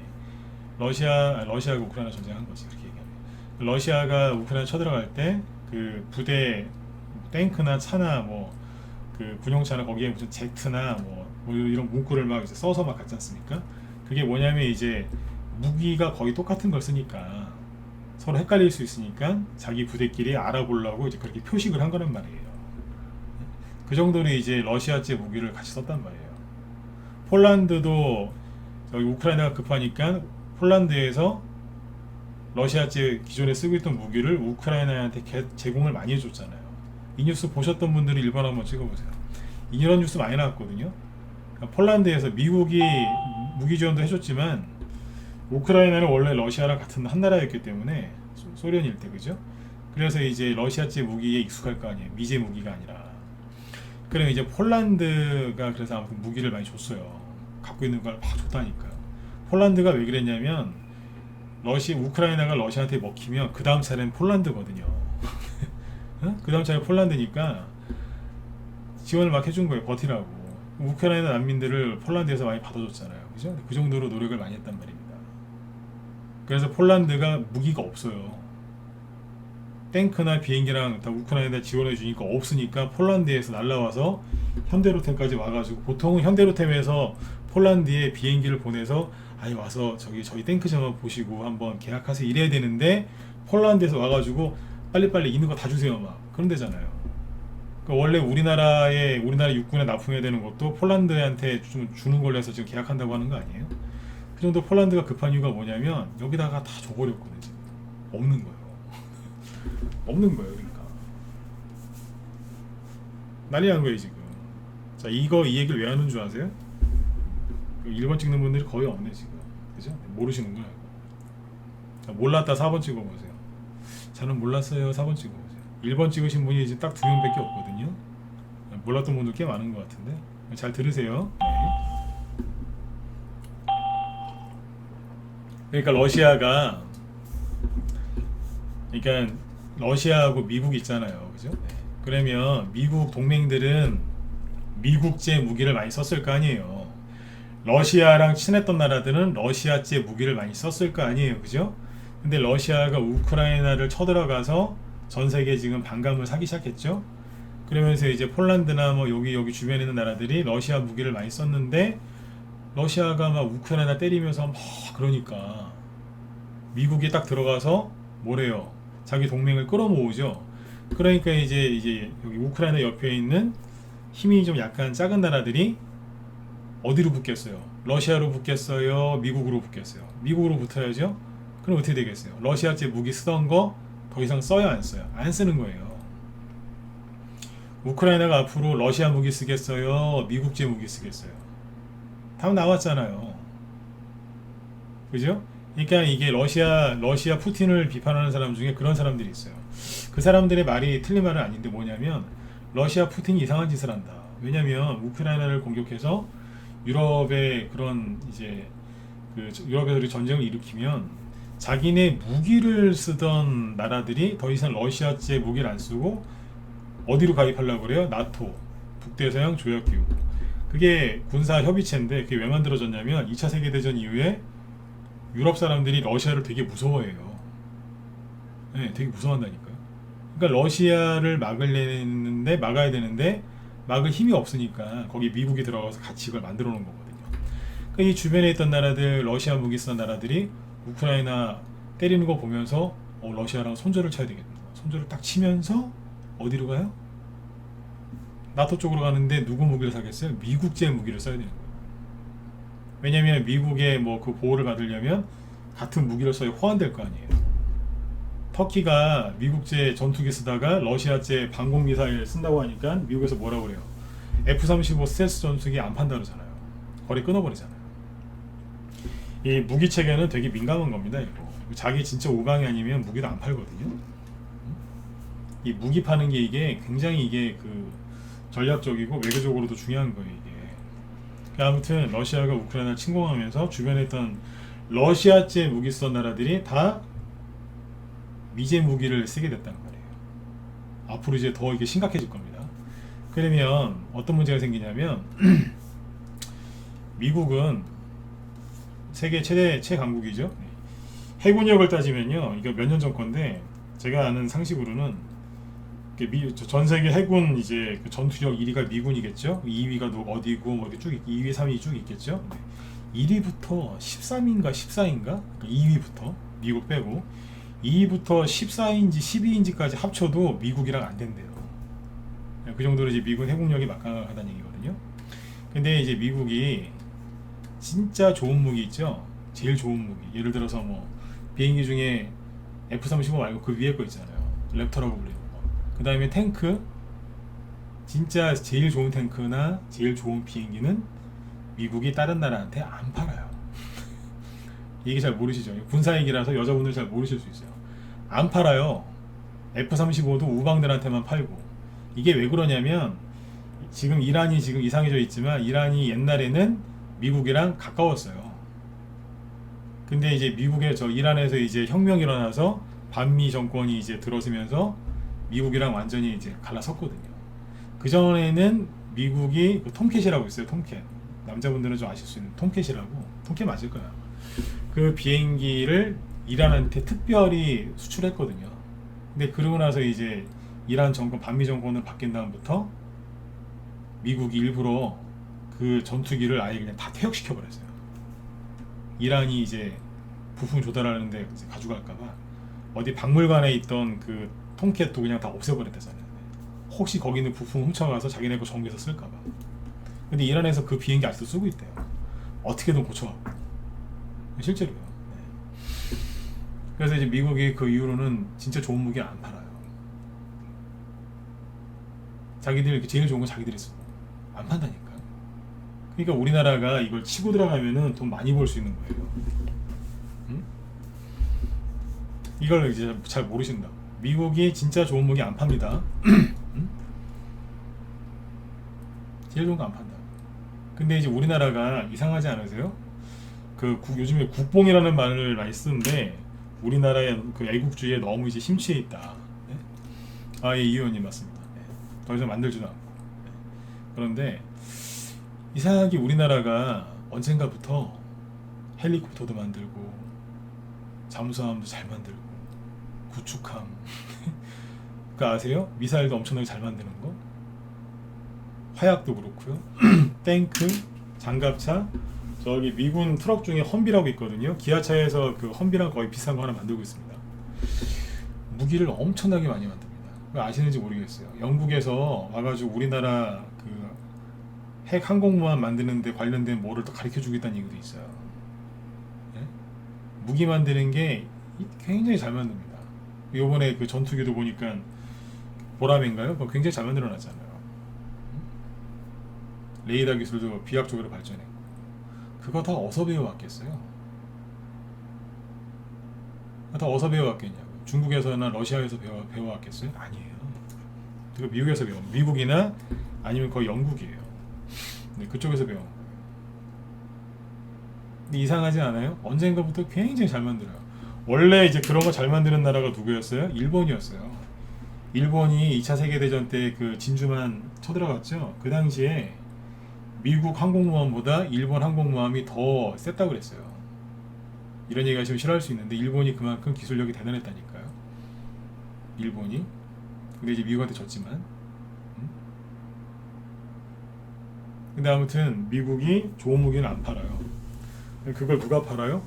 러시아가 우크라이나 전쟁한 거지, 그렇게 얘기하면. 러시아가 우크라이나 쳐들어갈 때 그 부대 탱크나 차나 뭐 그 군용차나 거기에 무슨 제트나 뭐 이런 문구를 막 이제 써서 막 갔지 않습니까? 그게 뭐냐면 이제 무기가 거의 똑같은 걸 쓰니까 서로 헷갈릴 수 있으니까 자기 부대끼리 알아보려고 이제 그렇게 표식을 한 거란 말이에요. 그 정도로 이제 러시아제 무기를 같이 썼단 말이에요. 폴란드도 여기 우크라이나가 급하니까 폴란드에서 러시아제 기존에 쓰고 있던 무기를 우크라이나한테 제공을 많이 해줬잖아요. 이 뉴스 보셨던 분들은 일본 한번 찍어보세요. 이런 뉴스 많이 나왔거든요. 그러니까 폴란드에서 미국이 무기 지원도 해줬지만 우크라이나는 원래 러시아랑 같은 한 나라였기 때문에 소련일 때, 그죠? 그래서 이제 러시아제 무기에 익숙할 거 아니에요. 미제 무기가 아니라. 그럼 이제 폴란드가 그래서 아무튼 무기를 많이 줬어요. 갖고 있는 걸 막 줬다니까요. 폴란드가 왜 그랬냐면 우크라이나가 러시아한테 먹히면 그 다음 차례는 폴란드거든요. 그 다음 차례 폴란드니까 지원을 막 해준 거예요. 버티라고. 우크라이나 난민들을 폴란드에서 많이 받아줬잖아요. 그죠? 그 정도로 노력을 많이 했단 말입니다. 그래서 폴란드가 무기가 없어요. 탱크나 비행기랑 다 우크라이나에 지원해 주니까 없으니까 폴란드에서 날라와서 현대로템까지 와가지고, 보통은 현대로템에서 폴란드에 비행기를 보내서 아니 와서 저희 탱크 좀 보시고 한번 계약하세요 이래야 되는데, 폴란드에서 와가지고 빨리빨리 있는 거 다 주세요 막 그런 데잖아요. 그러니까 원래 우리나라 육군에 납품해야 되는 것도 폴란드한테 좀 주는 걸로 해서 지금 계약한다고 하는 거 아니에요? 그 정도 폴란드가 급한 이유가 뭐냐면 여기다가 다 줘버렸거든요. 지금 없는 거예요. 없는 거예요. 그러니까 난리 난 거예요 지금. 자, 이 얘기를 왜 하는 줄 아세요? 1번 찍는 분들이 거의 없네 지금. 그죠? 모르시는구나. 자, 몰랐다 4번 찍어보세요. 저는 몰랐어요 4번 찍어보세요. 1번 찍으신 분이 이제 딱 2명밖에 없거든요. 몰랐던 분들 꽤 많은 것 같은데 잘 들으세요. 네. 그러니까 러시아하고 미국 있잖아요, 그죠? 네. 그러면 미국 동맹들은 미국제 무기를 많이 썼을 거 아니에요. 러시아랑 친했던 나라들은 러시아제 무기를 많이 썼을 거 아니에요, 그죠? 근데 러시아가 우크라이나를 쳐들어가서 전 세계 지금 반감을 사기 시작했죠. 그러면서 이제 폴란드나 뭐 여기 주변에 있는 나라들이 러시아 무기를 많이 썼는데, 러시아가 막 우크라이나 때리면서 막 그러니까 미국이 딱 들어가서 뭐래요? 자기 동맹을 끌어모으죠. 그러니까 이제 여기 우크라이나 옆에 있는 힘이 좀 약간 작은 나라들이 어디로 붙겠어요? 러시아로 붙겠어요? 미국으로 붙겠어요? 미국으로 붙어야죠. 그럼 어떻게 되겠어요? 러시아제 무기 쓰던 거 더 이상 써요, 안 써요? 안 쓰는 거예요. 우크라이나가 앞으로 러시아 무기 쓰겠어요? 미국제 무기 쓰겠어요? 답 나왔잖아요. 그죠? 그러니까 이게 러시아 푸틴을 비판하는 사람 중에 그런 사람들이 있어요. 그 사람들의 말이 틀린 말은 아닌데 뭐냐면 러시아 푸틴이 이상한 짓을 한다. 왜냐면 우크라이나를 공격해서 유럽의 그런 이제 유럽에서 전쟁을 일으키면 자기네 무기를 쓰던 나라들이 더 이상 러시아제 무기를 안 쓰고 어디로 가입하려고 그래요? 나토, 북대서양 조약기구. 그게 군사 협의체인데 그게 왜 만들어졌냐면 2차 세계대전 이후에 유럽 사람들이 러시아를 되게 무서워해요. 네, 되게 무서워한다니까요. 그러니까 러시아를 막아야 되는데 막을 힘이 없으니까 거기 미국이 들어가서 같이 이걸 만들어 놓은 거거든요. 그러니까 이 주변에 있던 나라들, 러시아 무기 쓰던 나라들이 우크라이나 때리는 거 보면서 러시아랑 손절을 쳐야 되겠다. 손절을 딱 치면서 어디로 가요? 나토 쪽으로 가는데 누구 무기를 사겠어요? 미국제 무기를 써야 되는 거예요. 왜냐면 미국의 뭐 그 보호를 받으려면 같은 무기를 써야 호환될 거 아니에요. 터키가 미국제 전투기 쓰다가 러시아제 방공 미사일 쓴다고 하니까 미국에서 뭐라고 그래요? F-35 스텔스 전투기 안 판다 그러잖아요. 거리 끊어버리잖아요. 이 무기 체계는 되게 민감한 겁니다. 이거. 자기 진짜 오강이 아니면 무기도 안 팔거든요. 이 무기 파는 게 이게 굉장히 이게 그 전략적이고 외교적으로도 중요한 거예요. 이게. 그러니까 아무튼 러시아가 우크라이나를 침공하면서 주변에 있던 러시아제 무기 쓰던 나라들이 다 미제 무기를 쓰게 됐다는 말이에요. 앞으로 이제 더 이게 심각해질 겁니다. 그러면 어떤 문제가 생기냐면 미국은 세계 최대 최강국이죠. 해군력을 따지면요, 이거 몇 년 전 건데 제가 아는 상식으로는 전 세계 해군 이제 그 전투력 1위가 미군이겠죠. 2위가 어디고 뭐 쭉 2위, 3위 쭉 있겠죠. 1위부터 13인가 14인가 2위부터 미국 빼고 2위부터 14인지 12인지까지 합쳐도 미국이랑 안 된대요. 그 정도로 이제 미군 해군력이 막강하다는 얘기거든요. 근데 이제 미국이 진짜 좋은 무기 있죠. 제일 좋은 무기. 예를 들어서 뭐 비행기 중에 F-35 말고 그 위에 거 있잖아요. 랩터라고 불리는 거. 그 다음에 탱크. 진짜 제일 좋은 탱크나 제일 좋은 비행기는 미국이 다른 나라한테 안 팔아요. 이게 잘 모르시죠? 군사 얘기라서 여자분들 잘 모르실 수 있어요. 안 팔아요. F-35도 우방들한테만 팔고. 이게 왜 그러냐면 지금 이란이 지금 이상해져 있지만 이란이 옛날에는 미국이랑 가까웠어요. 근데 이제 미국의 이란에서 이제 혁명이 일어나서 반미 정권이 이제 들어서면서 미국이랑 완전히 이제 갈라섰거든요. 그 전에는 미국이 톰캣이라고 있어요. 톰캣. 남자분들은 좀 아실 수 있는 톰캣이라고. 톰캣 맞을 거야. 그 비행기를 이란한테 특별히 수출했거든요. 근데 그러고 나서 이제 이란 정권, 반미 정권을 바뀐 다음부터 미국이 일부러 그 전투기를 아예 그냥 다 퇴역시켜 버렸어요. 이란이 이제 부품 조달하는데 가져갈까봐 어디 박물관에 있던 그 톰캣도 그냥 다 없애버렸대잖아요. 혹시 거기 있는 부품 훔쳐가서 자기네 거 정비해서 쓸까봐. 근데 이란에서 그 비행기 아직도 쓰고 있대요. 어떻게든 고쳐갖고. 실제로요. 네. 그래서 이제 미국이 그 이후로는 진짜 좋은 무기 안 팔아요. 자기들 제일 좋은 거 자기들이 쓰고 안 판다니까. 그러니까 우리나라가 이걸 치고 들어가면은 돈 많이 벌 수 있는 거예요. 응? 이걸 이제 잘 모르신다. 미국이 진짜 좋은 무기 안 팝니다. 응? 제일 좋은 거 안 판다. 근데 이제 우리나라가 이상하지 않으세요? 요즘에 국뽕이라는 말을 많이 쓰는데 우리나라의 그 애국주의에 너무 이제 심취해 있다. 네? 아, 예, 이 의원님 맞습니다. 네. 더 이상 만들지도 않고. 네. 그런데 이상하게 우리나라가 언젠가부터 헬리콥터도 만들고 잠수함도 잘 만들고 구축함 그 아세요? 미사일도 엄청나게 잘 만드는 거. 화약도 그렇고요. 탱크, 장갑차. 저기 미군 트럭 중에 험비라고 있거든요. 기아차에서 그 험비랑 거의 비슷한 거 하나 만들고 있습니다. 무기를 엄청나게 많이 만듭니다. 아시는지 모르겠어요. 영국에서 와가지고 우리나라 그 핵 항공모함 만드는데 관련된 뭐를 또 가르쳐 주겠다는 얘기도 있어요. 네? 무기 만드는 게 굉장히 잘 만듭니다. 요번에 그 전투기도 보니까 보라매인가요? 그거 굉장히 잘 만들어 놨잖아요. 레이더 기술도 비약적으로 발전했고. 그거 다 어디서 배워왔겠어요? 다 어디서 배워왔겠냐고. 중국에서나 러시아에서 배워왔겠어요? 아니에요. 그거 미국에서 미국이나 아니면 거의 영국이에요. 네, 그쪽에서 배운 거예요. 근데 이상하지 않아요? 언젠가부터 굉장히 잘 만들어요. 원래 이제 그런 거 잘 만드는 나라가 누구였어요? 일본이었어요. 일본이 2차 세계대전 때 그 진주만 쳐들어갔죠. 그 당시에 미국 항공모함보다 일본 항공모함이 더 셌다고 그랬어요. 이런 얘기 하시면 싫어할 수 있는데 일본이 그만큼 기술력이 대단했다니까요. 일본이. 근데 이제 미국한테 졌지만. 근데 아무튼 미국이 좋은 무기는 안 팔아요. 그걸 누가 팔아요?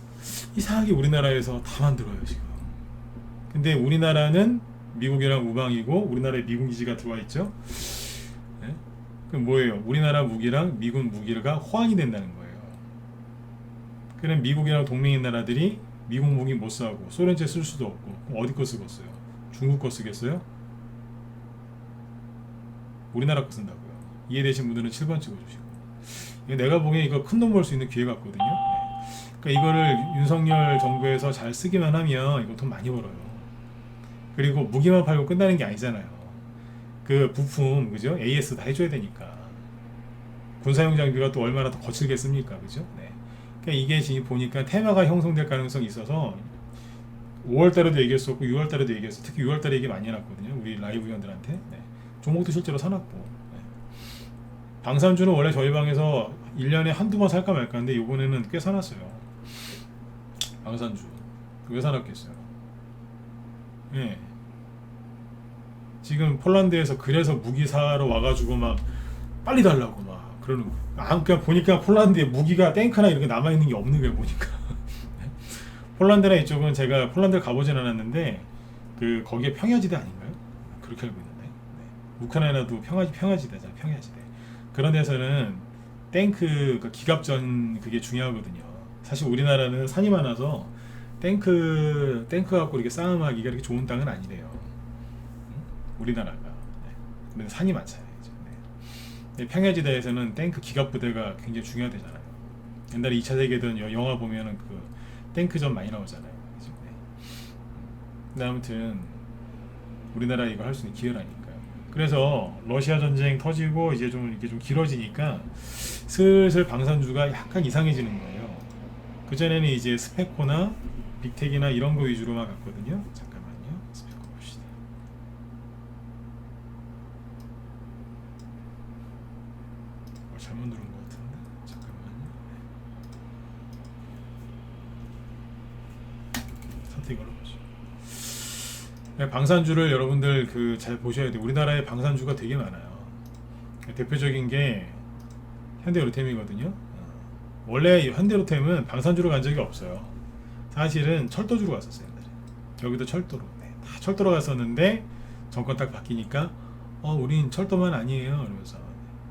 이상하게 우리나라에서 다 만들어요 지금. 근데 우리나라는 미국이랑 우방이고 우리나라에 미군 기지가 들어와 있죠. 네? 그럼 뭐예요? 우리나라 무기랑 미군 무기가 호환이 된다는 거예요. 그럼 미국이랑 동맹인 나라들이 미국 무기 못 사고 소련제 쓸 수도 없고 그럼 어디 거 쓰겠어요? 중국 거 쓰겠어요? 우리나라 거 쓴다고요. 이해되신 분들은 7번 찍어주시고. 내가 보기엔 이거 큰 돈 벌 수 있는 기회 같거든요. 네. 그러니까 이거를 윤석열 정부에서 잘 쓰기만 하면 이거 돈 많이 벌어요. 그리고 무기만 팔고 끝나는 게 아니잖아요. 그 부품 그죠? AS 다 해줘야 되니까. 군사용 장비가 또 얼마나 더 거칠겠습니까, 그죠? 네. 그러니까 이게 지금 보니까 테마가 형성될 가능성이 있어서 5월달에도 얘기했었고 6월달에도 얘기했어. 특히 6월달에 얘기 많이 해놨거든요. 우리 라이브 위원들한테. 네. 종목도 실제로 사놨고. 네. 방산주는 원래 저희 방에서 1년에 한두 번 살까 말까 하는데 이번에는 꽤 사놨어요. 방산주. 왜 사놨겠어요? 예. 지금 폴란드에서 그래서 무기 사러 와가지고 막 빨리 달라고 막 그러는 거예요. 그냥 보니까 폴란드에 무기가 탱크나 이렇게 남아있는 게 없는 거예요 보니까. 폴란드나 이쪽은 제가 폴란드를 가보진 않았는데 그 거기에 평야지대 아닌가요? 그렇게 알고 있는데. 네. 우크라이나도 평야지대잖아요. 평야지대. 그런 데서는 탱크 그 기갑전 그게 중요하거든요. 사실 우리나라는 산이 많아서 탱크 갖고 이렇게 싸움하기가 이렇게 좋은 땅은 아니래요. 우리나라가. 네. 근데 산이 많잖아요. 네. 평야지대에서는 탱크 기갑 부대가 굉장히 중요하대잖아요. 옛날에 2차 세계대전 영화 보면은 그 탱크전 많이 나오잖아요. 그죠? 네. 근데 아무튼 우리나라 이거 할 수 있는 기회라니까요. 그래서 러시아 전쟁 터지고 이제 좀 이렇게 좀 길어지니까 슬슬 방산주가 약간 이상해지는 거예요. 그 전에는 이제 스페코나 빅텍이나 이런 거 위주로만 갔거든요. 잠깐만요. 스페코 봅시다. 잘못 누른 것 같은데. 잠깐만요. 선택 이걸로 보죠. 네, 방산주를 여러분들 그 잘 보셔야 돼요. 우리나라에 방산주가 되게 많아요. 대표적인 게 현대로템이거든요. 원래 현대로템은 방산주로 간 적이 없어요. 사실은 철도주로 갔었어요. 옛날에. 여기도 철도로. 네, 다 철도로 갔었는데 정권 딱 바뀌니까 우린 철도만 아니에요. 그러면서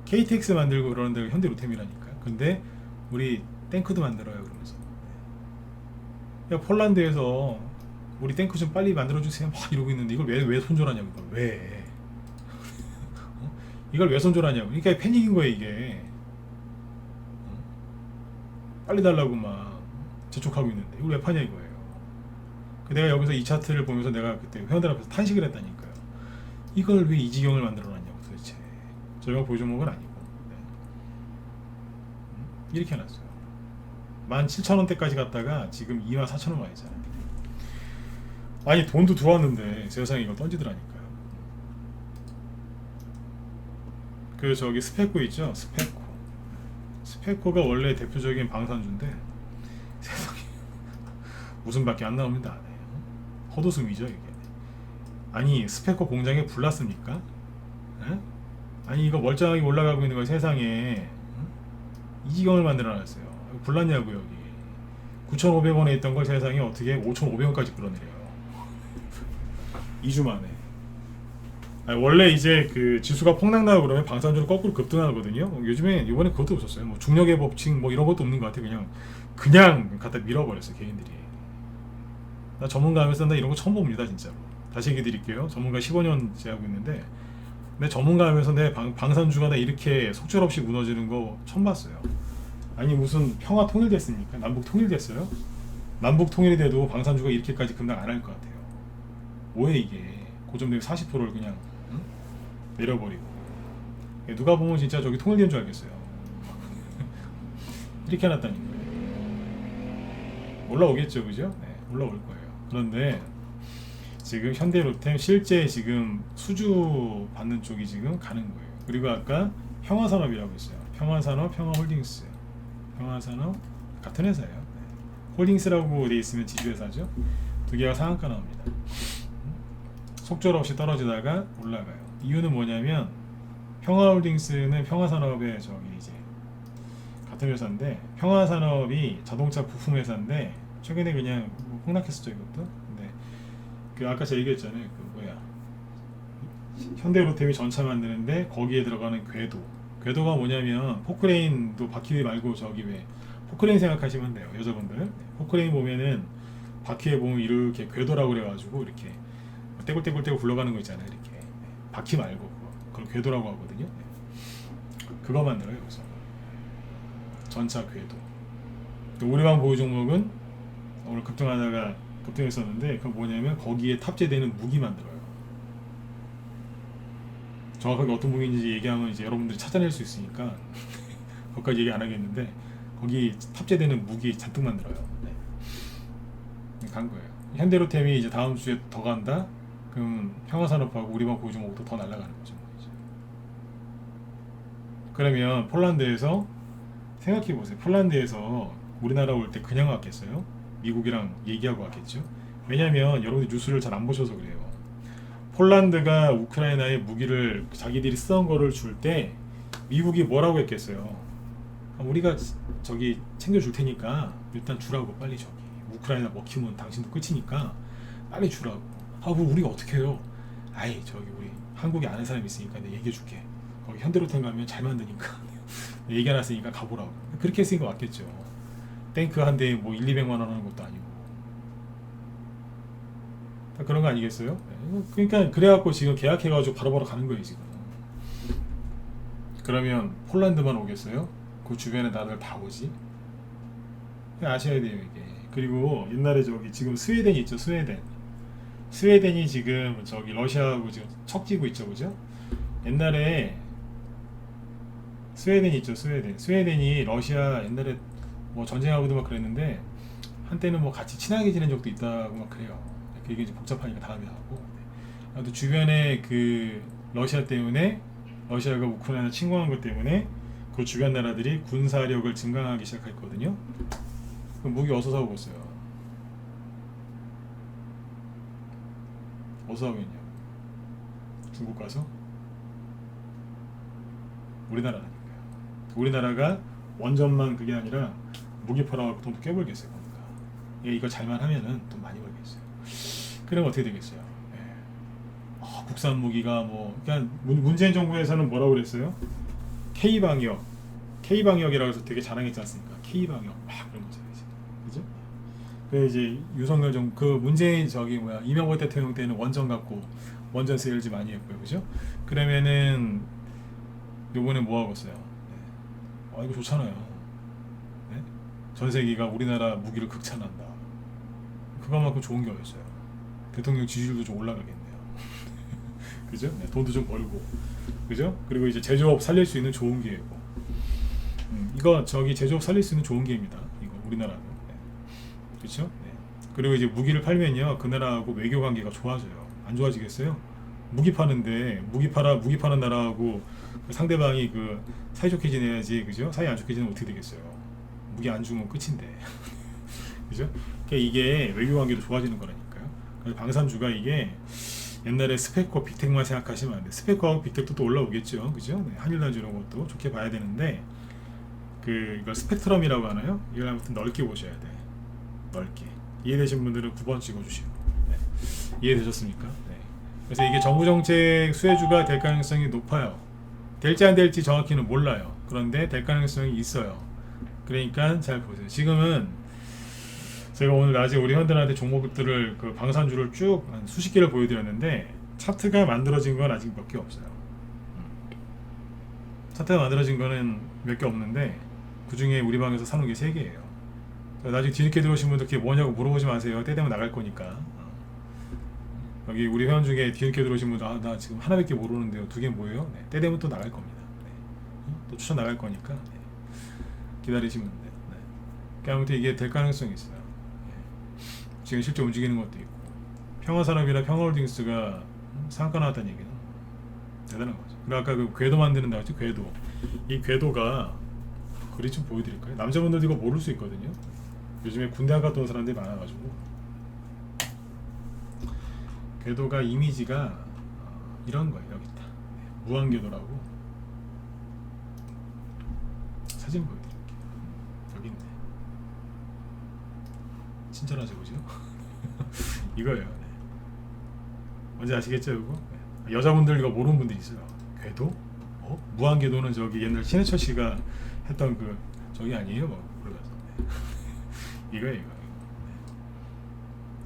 KTX 만들고 그러는 데가 현대로템이라니까요. 근데 우리 탱크도 만들어요. 그러면서 야, 폴란드에서 우리 탱크 좀 빨리 만들어주세요. 막 이러고 있는데 이걸 왜 손절하냐고. 이걸 왜 이걸 왜 손절하냐고. 그러니까 패닉인 거예요 이게. 빨리 달라고 막 재촉하고 있는데 이걸 왜 파냐 이거예요. 내가 여기서 이 차트를 보면서 내가 그때 회원들 앞에서 탄식을 했다니까요. 이걸 왜 이 지경을 만들어놨냐고 도대체. 저희가 보유 종목은 아니고. 네. 이렇게 해놨어요. 17,000원대까지 갔다가 지금 24,000원 와 있잖아요. 아니 돈도 들어왔는데 세상에 이걸 던지더라니까요. 그 저기 스페코 있죠? 스페코가 원래 대표적인 방산주인데 세상에 무슨 밖에 안 나옵니다. 네. 헛웃음이죠 이게. 아니 스페코 공장에 불났습니까? 에? 아니 이거 멀쩡하게 올라가고 있는 거 세상에 이 지경을 만들어놨어요. 불났냐고요 여기. 9,500원에 있던 걸 세상에 어떻게 5,500원까지 끌어내려요. 2주 만에. 아니, 원래 이제 그 지수가 폭락나고 그러면 방산주로 거꾸로 급등하거든요. 요즘에 이번에 그것도 없었어요. 뭐 중력의 법칙 뭐 이런 것도 없는 것 같아. 그냥 갖다 밀어버렸어 개인들이. 나 전문가 하면서 나 이런 거 처음 봅니다 진짜로. 다시 얘기 드릴게요. 전문가 15년째 하고 있는데 내 전문가 하면서 내 방산주가 나 이렇게 속절없이 무너지는 거 처음 봤어요. 아니 무슨 평화 통일됐습니까? 남북 통일됐어요? 남북 통일이 돼도 방산주가 이렇게까지 급락 안 할 것 같아요. 뭐해 이게. 고점대비 40%를 그냥 내려버리고. 누가 보면 진짜 저기 통일된 줄 알겠어요. 이렇게 해놨다니까요. 올라오겠죠 그죠? 네, 올라올 거예요. 그런데 지금 현대로템 실제 지금 수주 받는 쪽이 지금 가는 거예요. 그리고 아까 평화산업이라고 있어요. 평화산업, 평화홀딩스. 평화산업 같은 회사예요. 네. 홀딩스라고 돼 있으면 지주회사죠. 두 개가 상한가 나옵니다. 속절없이 떨어지다가 올라가요. 이유는 뭐냐면 평화홀딩스는 평화산업의 저기 이제 같은 회사인데, 평화산업이 자동차 부품 회사인데 최근에 그냥 폭락했었죠 이것도. 근데 그 아까 제가 얘기했잖아요. 그 뭐야, 현대로템이 전차 만드는데 거기에 들어가는 궤도가 뭐냐면 포크레인도 바퀴 말고 저기 왜 포크레인 생각하시면 돼요 여자분들. 포크레인 보면은 바퀴에 보면 이렇게 궤도라고 그래가지고 이렇게 떼굴떼굴떼굴 굴러가는 거 있잖아요. 이렇게 바퀴 말고 그걸 궤도라고 하거든요. 그거 만들어요 여기서. 전차 궤도. 우리 방 보유 종목은 오늘 급등했었는데 그건 뭐냐면 거기에 탑재되는 무기 만들어요. 정확하게 어떤 무기인지 얘기하면 이제 여러분들이 찾아낼 수 있으니까 거기까지 얘기 안 하겠는데, 거기 탑재되는 무기 잔뜩 만들어요. 간 거예요. 현대로템이 이제 다음 주에 더 간다? 그럼 평화산업하고 우리방 보유 종목도 더 날아가는 거죠. 그러면 폴란드에서 생각해 보세요. 폴란드에서 우리나라 올 때 그냥 왔겠어요? 미국이랑 얘기하고 왔겠죠? 왜냐면 여러분들 뉴스를 잘 안 보셔서 그래요. 폴란드가 우크라이나에 무기를 자기들이 쓰던 거를 줄 때 미국이 뭐라고 했겠어요? 우리가 저기 챙겨줄 테니까 일단 주라고, 빨리. 저기 우크라이나 먹히면 당신도 끝이니까 빨리 주라고. 뭐 우리가 어떻게 해요? 아이 저기 우리 한국에 아는 사람 있으니까 내가 얘기해 줄게. 거기 현대로템 가면 잘 만드니까 얘기해놨으니까 가보라고. 그렇게 했으니까 왔겠죠. 탱크 한 대에 뭐 1, 200만 원 하는 것도 아니고. 다 그런 거 아니겠어요? 그러니까 그래갖고 지금 계약해가지고 바로바로 가는 거예요 지금. 그러면 폴란드만 오겠어요? 그 주변에 나라들 다 오지? 아셔야 돼요 이게. 그리고 옛날에 저기 지금 스웨덴 있죠. 스웨덴이 지금 저기 러시아하고 지금 척지고 있죠, 그죠? 옛날에 스웨덴 있죠. 스웨덴이 러시아 옛날에 뭐 전쟁하고도 막 그랬는데 한때는 뭐 같이 친하게 지낸 적도 있다고 막 그래요. 그게 이제 복잡하니까 다음에 하고. 아무튼 주변에 그 러시아 때문에, 러시아가 우크라이나 침공한 것 때문에 그 주변 나라들이 군사력을 증강하기 시작했거든요. 그럼 무기 어디서 사오겠어요? 어디서 사오겠냐고. 중국 가서? 우리나라라니까요. 우리나라가 원전만 그게 아니라 무기 팔아갖고 돈도 꽤 벌겠어요. 그러니까 이거 잘만 하면은 돈 많이 벌겠어요. 그럼 어떻게 되겠어요? 국산 무기가 뭐, 그러니까 문재인 정부에서는 뭐라고 그랬어요? K방역이라고 해서 되게 자랑했지 않습니까? K방역 막 그런 거잖아요. 그죠? 그 이제 윤석열 정부, 그 문재인 저기 뭐야 이명박 대통령 때는 원전 갖고 원전 세일즈 많이 했고요. 그죠? 그러면은 요번에 뭐 하겠어요? 이거 좋잖아요. 네? 전 세계가 우리나라 무기를 극찬한다. 그거만큼 좋은 게 어딨어요? 대통령 지지율도 좀 올라가겠네요. 그죠? 네, 돈도 좀 벌고, 그죠? 그리고 이제 제조업 살릴 수 있는 좋은 기회고, 이거 저기 제조업 살릴 수 있는 좋은 기회입니다. 이거 우리나라는. 네. 그렇죠? 네. 그리고 이제 무기를 팔면요, 그 나라하고 외교 관계가 좋아져요. 안 좋아지겠어요? 무기 파는데 무기 파는 나라하고 상대방이 그 사이좋게 지내야지, 그죠? 사이 안 좋게 지내면 어떻게 되겠어요? 무기 안 주면 끝인데, 그죠? 그러니까 이게 외교 관계도 좋아지는 거라니까요. 그래서 방산주가 이게 옛날에 스펙과 빅텍만 생각하시면 안 돼. 스펙과 빅텍도 또 올라오겠죠, 그죠? 네, 한일단주 이런 것도 좋게 봐야 되는데, 이걸 스펙트럼이라고 하나요? 이걸 아무튼 넓게 보셔야 돼. 넓게. 이해되신 분들은 9번 찍어주시고. 네. 이해되셨습니까? 네. 그래서 이게 정부 정책 수혜주가 될 가능성이 높아요. 될지 안 될지 정확히는 몰라요. 그런데 될 가능성이 있어요. 그러니까 잘 보세요. 지금은 제가 오늘 낮에 우리 현대한테 종목들을 그 방산주를 쭉 한 수십 개를 보여드렸는데 차트가 만들어진 건 아직 몇 개 없어요. 차트가 만들어진 거는 몇 개 없는데 그 중에 우리 방에서 사놓은 게 3개예요. 나중에 뒤늦게 들어오신 분들 그게 뭐냐고 물어보지 마세요. 때 되면 나갈 거니까. 여기 우리 회원 중에 뒤늦게 들어오신 분들 나 지금 하나밖에 모르는데요. 2개 뭐예요? 네, 때 되면 또 나갈 겁니다. 네. 또 추천 나갈 거니까 네. 기다리시면 돼요. 네. 그러니까 아무튼 이게 될 가능성이 있어요. 지금 실제 움직이는 것도 있고, 평화산업이나 평화홀딩스가 상가 나왔다는 얘기는 대단한 거죠. 그리고 아까 그 궤도 만드는다 했죠. 이 궤도가 그림 좀 보여드릴까요? 남자분들도 이거 모를 수 있거든요. 요즘에 군대 안 갔다 온 사람들이 많아가지고 궤도가 이미지가 이런 거예요. 여기 있다. 무한궤도라고 사진 보여드릴게요. 여기 있네. 친절하죠, 그죠? 이거예요. 네. 뭔지 아시겠죠, 이거? 네. 여자분들 이거 모르는 분들이 있어요. 궤도? 무한궤도는 저기 옛날 신해철 씨가 했던 그 저기 아니에요? 뭐 그러면서 네. 이거예요, 이거. 네.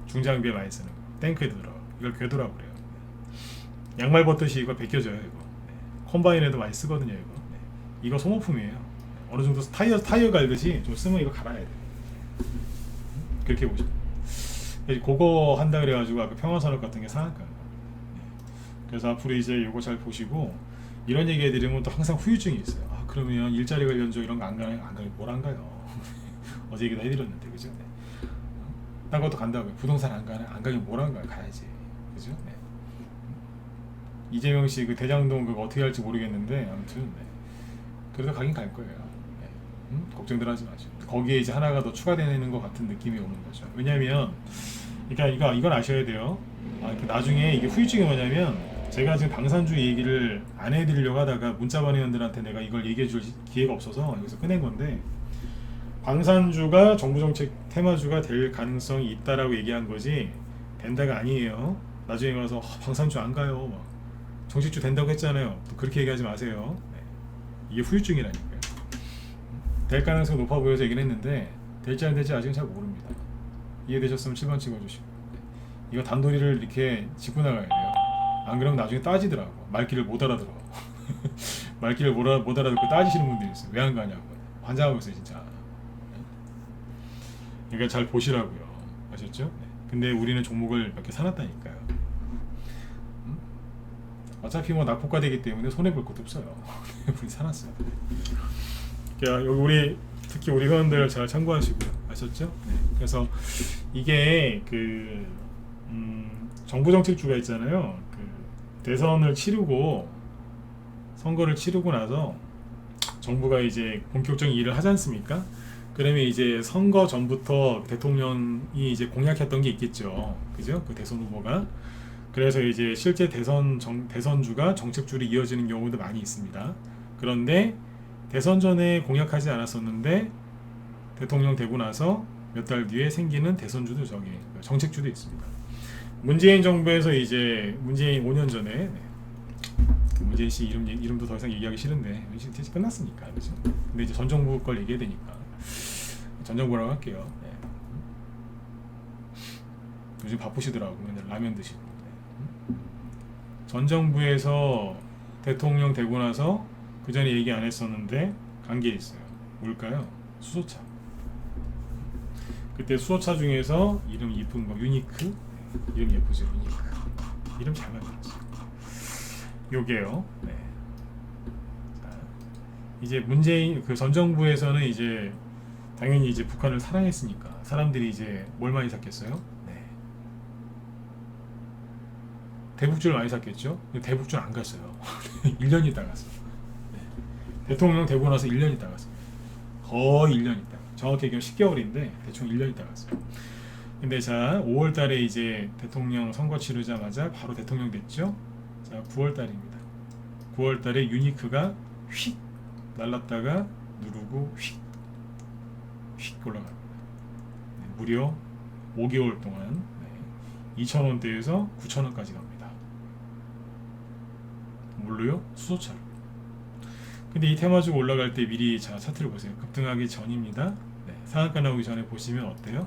중장비에 많이 쓰는 거. 탱크에도 들어. 이걸 궤도라고 그래요. 네. 양말 벗듯이 이거 벗겨져요, 이거. 네. 콤바인에도 많이 쓰거든요, 이거. 네. 이거 소모품이에요. 네. 어느 정도 타이어 갈듯이 좀 쓰면 이거 갈아야 돼. 그렇게 보시면. 그거 한다 그래가지고 아까 평화산업 같은 게 상한가. 네. 그래서 앞으로 이제 이거 잘 보시고 이런 얘기 해드리면 또 항상 후유증이 있어요. 아 그러면 일자리 관련주 이런 거 안 가요? 안 가요? 뭘 안 가요? 어제 얘기도 해드렸는데 그죠? 네. 딴 것도 간다고요. 부동산 안 가네? 안 가긴 뭘 안 가요? 가야지. 그죠? 네. 이재명 씨 그 대장동 그거 어떻게 할지 모르겠는데 아무튼 네. 그래도 가긴 갈 거예요. 네. 걱정들 하지 마시고 거기에 이제 하나가 더 추가되는 것 같은 느낌이 오는 거죠. 왜냐면 그러니까 이건 아셔야 돼요. 나중에 이게 후유증이 뭐냐면 제가 지금 방산주 얘기를 안 해드리려고 하다가 문자반 회원들한테 내가 이걸 얘기해 줄 기회가 없어서 여기서 꺼낸 건데 방산주가 정부정책 테마주가 될 가능성이 있다라고 얘기한 거지 된다가 아니에요. 나중에 가서 방산주 안 가요. 막 정식주 된다고 했잖아요. 또 그렇게 얘기하지 마세요. 네. 이게 후유증이라니까요. 될 가능성이 높아 보여서 얘기는 했는데 될지 안 될지 아직은 잘 모릅니다. 이해되셨으면 7번 찍어주시고 네. 이거 단도리를 이렇게 짚고 나가야 돼요. 안 그러면 나중에 따지더라고. 말귀를 못 알아들어. 말귀를 못 알아듣고 따지시는 분들이 있어요. 왜 안 가냐고. 환장하고 있어요 진짜. 그러니까 잘 보시라고요. 아셨죠? 네. 근데 우리는 종목을 몇 개 사놨다니까요. 어차피 뭐 낙폭가 되기 때문에 손해볼 것도 없어요. 우리 사놨어요. 그러니까 여기 우리 특히 우리 회원들 잘 참고하시고요. 아셨죠? 네. 그래서 이게 그 정부 정책주가 있잖아요. 그 대선을 치르고 선거를 치르고 나서 정부가 이제 본격적인 일을 하지 않습니까? 그러면 이제 선거 전부터 대통령이 이제 공약했던 게 있겠죠. 그죠? 그 대선 후보가. 그래서 이제 실제 대선주가 정책주로 이어지는 경우도 많이 있습니다. 그런데 대선 전에 공약하지 않았었는데 대통령 되고 나서 몇 달 뒤에 생기는 대선주도 정책주도 있습니다. 문재인 정부에서 이제 문재인 5년 전에 네. 문재인 씨 이름도 더 이상 얘기하기 싫은데 이제 끝났으니까 그렇죠. 근데 이제 전 정부 걸 얘기해야 되니까 전 정부라고 할게요. 네. 요즘 바쁘시더라고 맨날 라면 드시고. 네. 전 정부에서 대통령 되고 나서 그 전에 얘기 안 했었는데 간 게 있어요. 뭘까요? 수소차. 그때 수소차 중에서 이름 이쁜 거 유니크. 이름 예쁘죠 유니크. 이름 잘 만들었어요. 요게요. 네. 자, 이제 문재인 그 전 정부에서는 이제 당연히 이제 북한을 사랑했으니까 사람들이 이제 뭘 많이 샀겠어요? 네. 대북주를 많이 샀겠죠? 대북주는 안 갔어요. 1년 있다 갔어요. 네. 대통령 되고 나서 1년 있다 갔어요. 거의 1년 있다. 정확히 얘기하면 10개월인데 대충 1년 있다 갔어요. 근데 자 5월 달에 이제 대통령 선거 치르자마자 바로 대통령 됐죠? 자 9월 달입니다. 9월 달에 유니크가 휙 날랐다가 누르고 휙 올라갑니다. 네, 무려 5개월 동안 네, 2,000원대에서 9,000원까지 갑니다. 뭘로요? 수소차로. 근데 이 테마주가 올라갈 때 미리 자 차트를 보세요. 급등하기 전입니다. 네, 상한가 나오기 전에 보시면 어때요?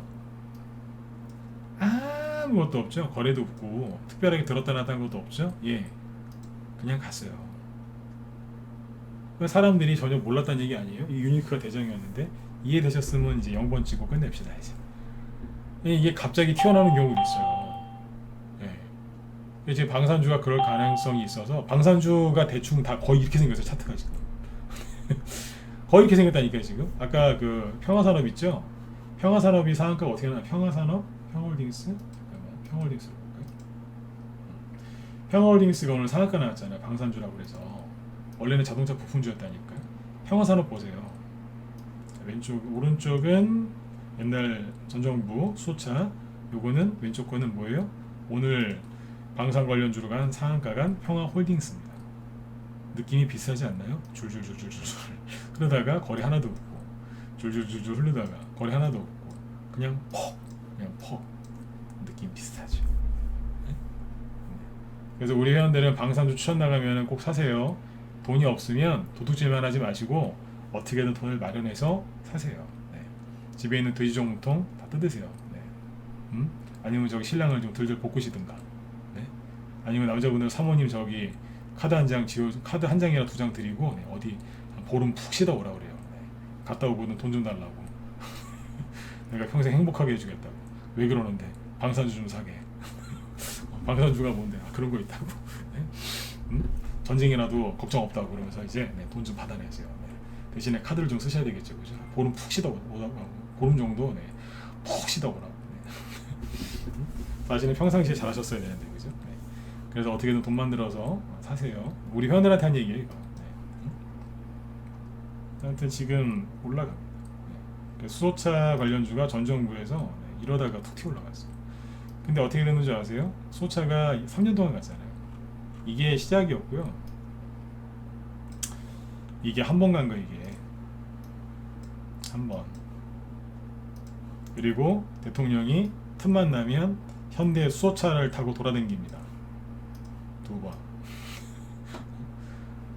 아무것도 없죠. 거래도 없고 특별하게 들었다 놨다 한 것도 없죠. 예, 그냥 갔어요. 사람들이 전혀 몰랐다는 얘기 아니에요. 이 유니크가 대장이었는데 이해되셨으면 이제 0번 찍고 끝냅시다 이제. 이게 갑자기 튀어나오는 경우도 있어요. 예. 이제 방산주가 그럴 가능성이 있어서 방산주가 대충 다 거의 이렇게 생겼어요. 차트가 지금. 거의 이렇게 생겼다니까요 지금. 아까 그 평화산업 있죠. 평화산업이 상한가가 어떻게 나와요? 평화산업, 평화홀딩스, 평화홀딩스. 평화홀딩스가 오늘 상한가 나왔잖아요. 방산주라고 그래서 원래는 자동차 부품주였다니까요. 평화산업 보세요. 왼쪽 오른쪽은 옛날 전 정부 수소차. 요거는 왼쪽 거는 뭐예요? 오늘 방산 관련주로 간 상한가 평화홀딩스입니다. 느낌이 비슷하지 않나요? 줄줄줄줄줄 흐르다가 거리 하나도 없고, 줄줄줄줄 흐르다가 거리 하나도 없고, 그냥 퍽 느낌 비슷하죠. 네? 그래서 우리 회원들은 방산주 추천 나가면 꼭 사세요. 돈이 없으면 도둑질만 하지 마시고 어떻게든 돈을 마련해서 사세요. 네. 집에 있는 돼지 정통다 뜯으세요. 네. 아니면 저기 신랑을 좀 들들 볶으시든가. 네. 아니면 남자분들 사모님 저기 카드 한 장이나 2장 드리고 네. 어디 한 보름 푹 쉬다 오라 그래요. 네. 갔다 오고는 돈 좀 달라고. 내가 평생 행복하게 해주겠다고. 왜 그러는데? 방산주 좀 사게. 방산주가 뭔데? 그런 거 있다고. 네? 전쟁이라도 걱정 없다고 그러면서 이제 네, 돈 좀 받아내세요. 네. 대신에 카드를 좀 쓰셔야 되겠죠, 그죠? 보름 푹 쉬다 오라고. 보름 정도 네. 푹 쉬다 오라고. 네. 사실은 평상시에 잘하셨어야 되는데, 그죠? 네. 그래서 어떻게든 돈 만들어서 사세요. 우리 회원들한테 한 얘기예요, 이거. 네. 아무튼 지금 올라갑니다. 네. 수소차 관련주가 전 정부에서 네, 이러다가 툭 튀어 올라갔어요. 근데 어떻게 됐는지 아세요? 수소차가 3년 동안 갔잖아요. 이게 시작이었고요. 이게 한 번 간 거, 이게 한 번. 그리고 대통령이 틈만 나면 현대 수소차를 타고 돌아다닙니다. 2번.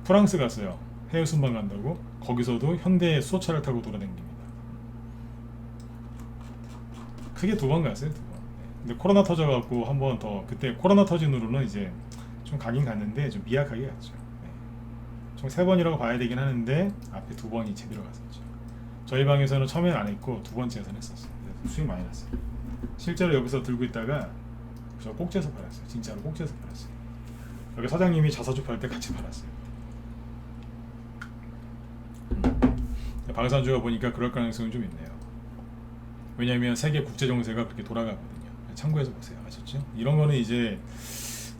프랑스 갔어요. 해외 순방 간다고. 거기서도 현대 수소차를 타고 돌아다닙니다. 크게 2번 갔어요. 2번. 근데 코로나 터져갖고 한 번 더, 그때 코로나 터진 후로는 이제 좀 가긴 갔는데 좀 미약하게 갔죠. 네. 총 3번이라고 봐야 되긴 하는데 앞에 2번이 제대로 갔었죠. 저희 방에서는 처음엔 안 했고 2번째에서는 했었어요. 그래서 수익 많이 났어요. 실제로 여기서 들고 있다가 저 꼭지에서 팔았어요. 진짜로 꼭지에서 팔았어요. 여기 사장님이 자사주 팔 때 같이 팔았어요. 방산주가 보니까 그럴 가능성이 좀 있네요. 왜냐하면 세계 국제 정세가 그렇게 돌아가거든요. 참고해서 보세요. 아셨죠? 이런 거는 이제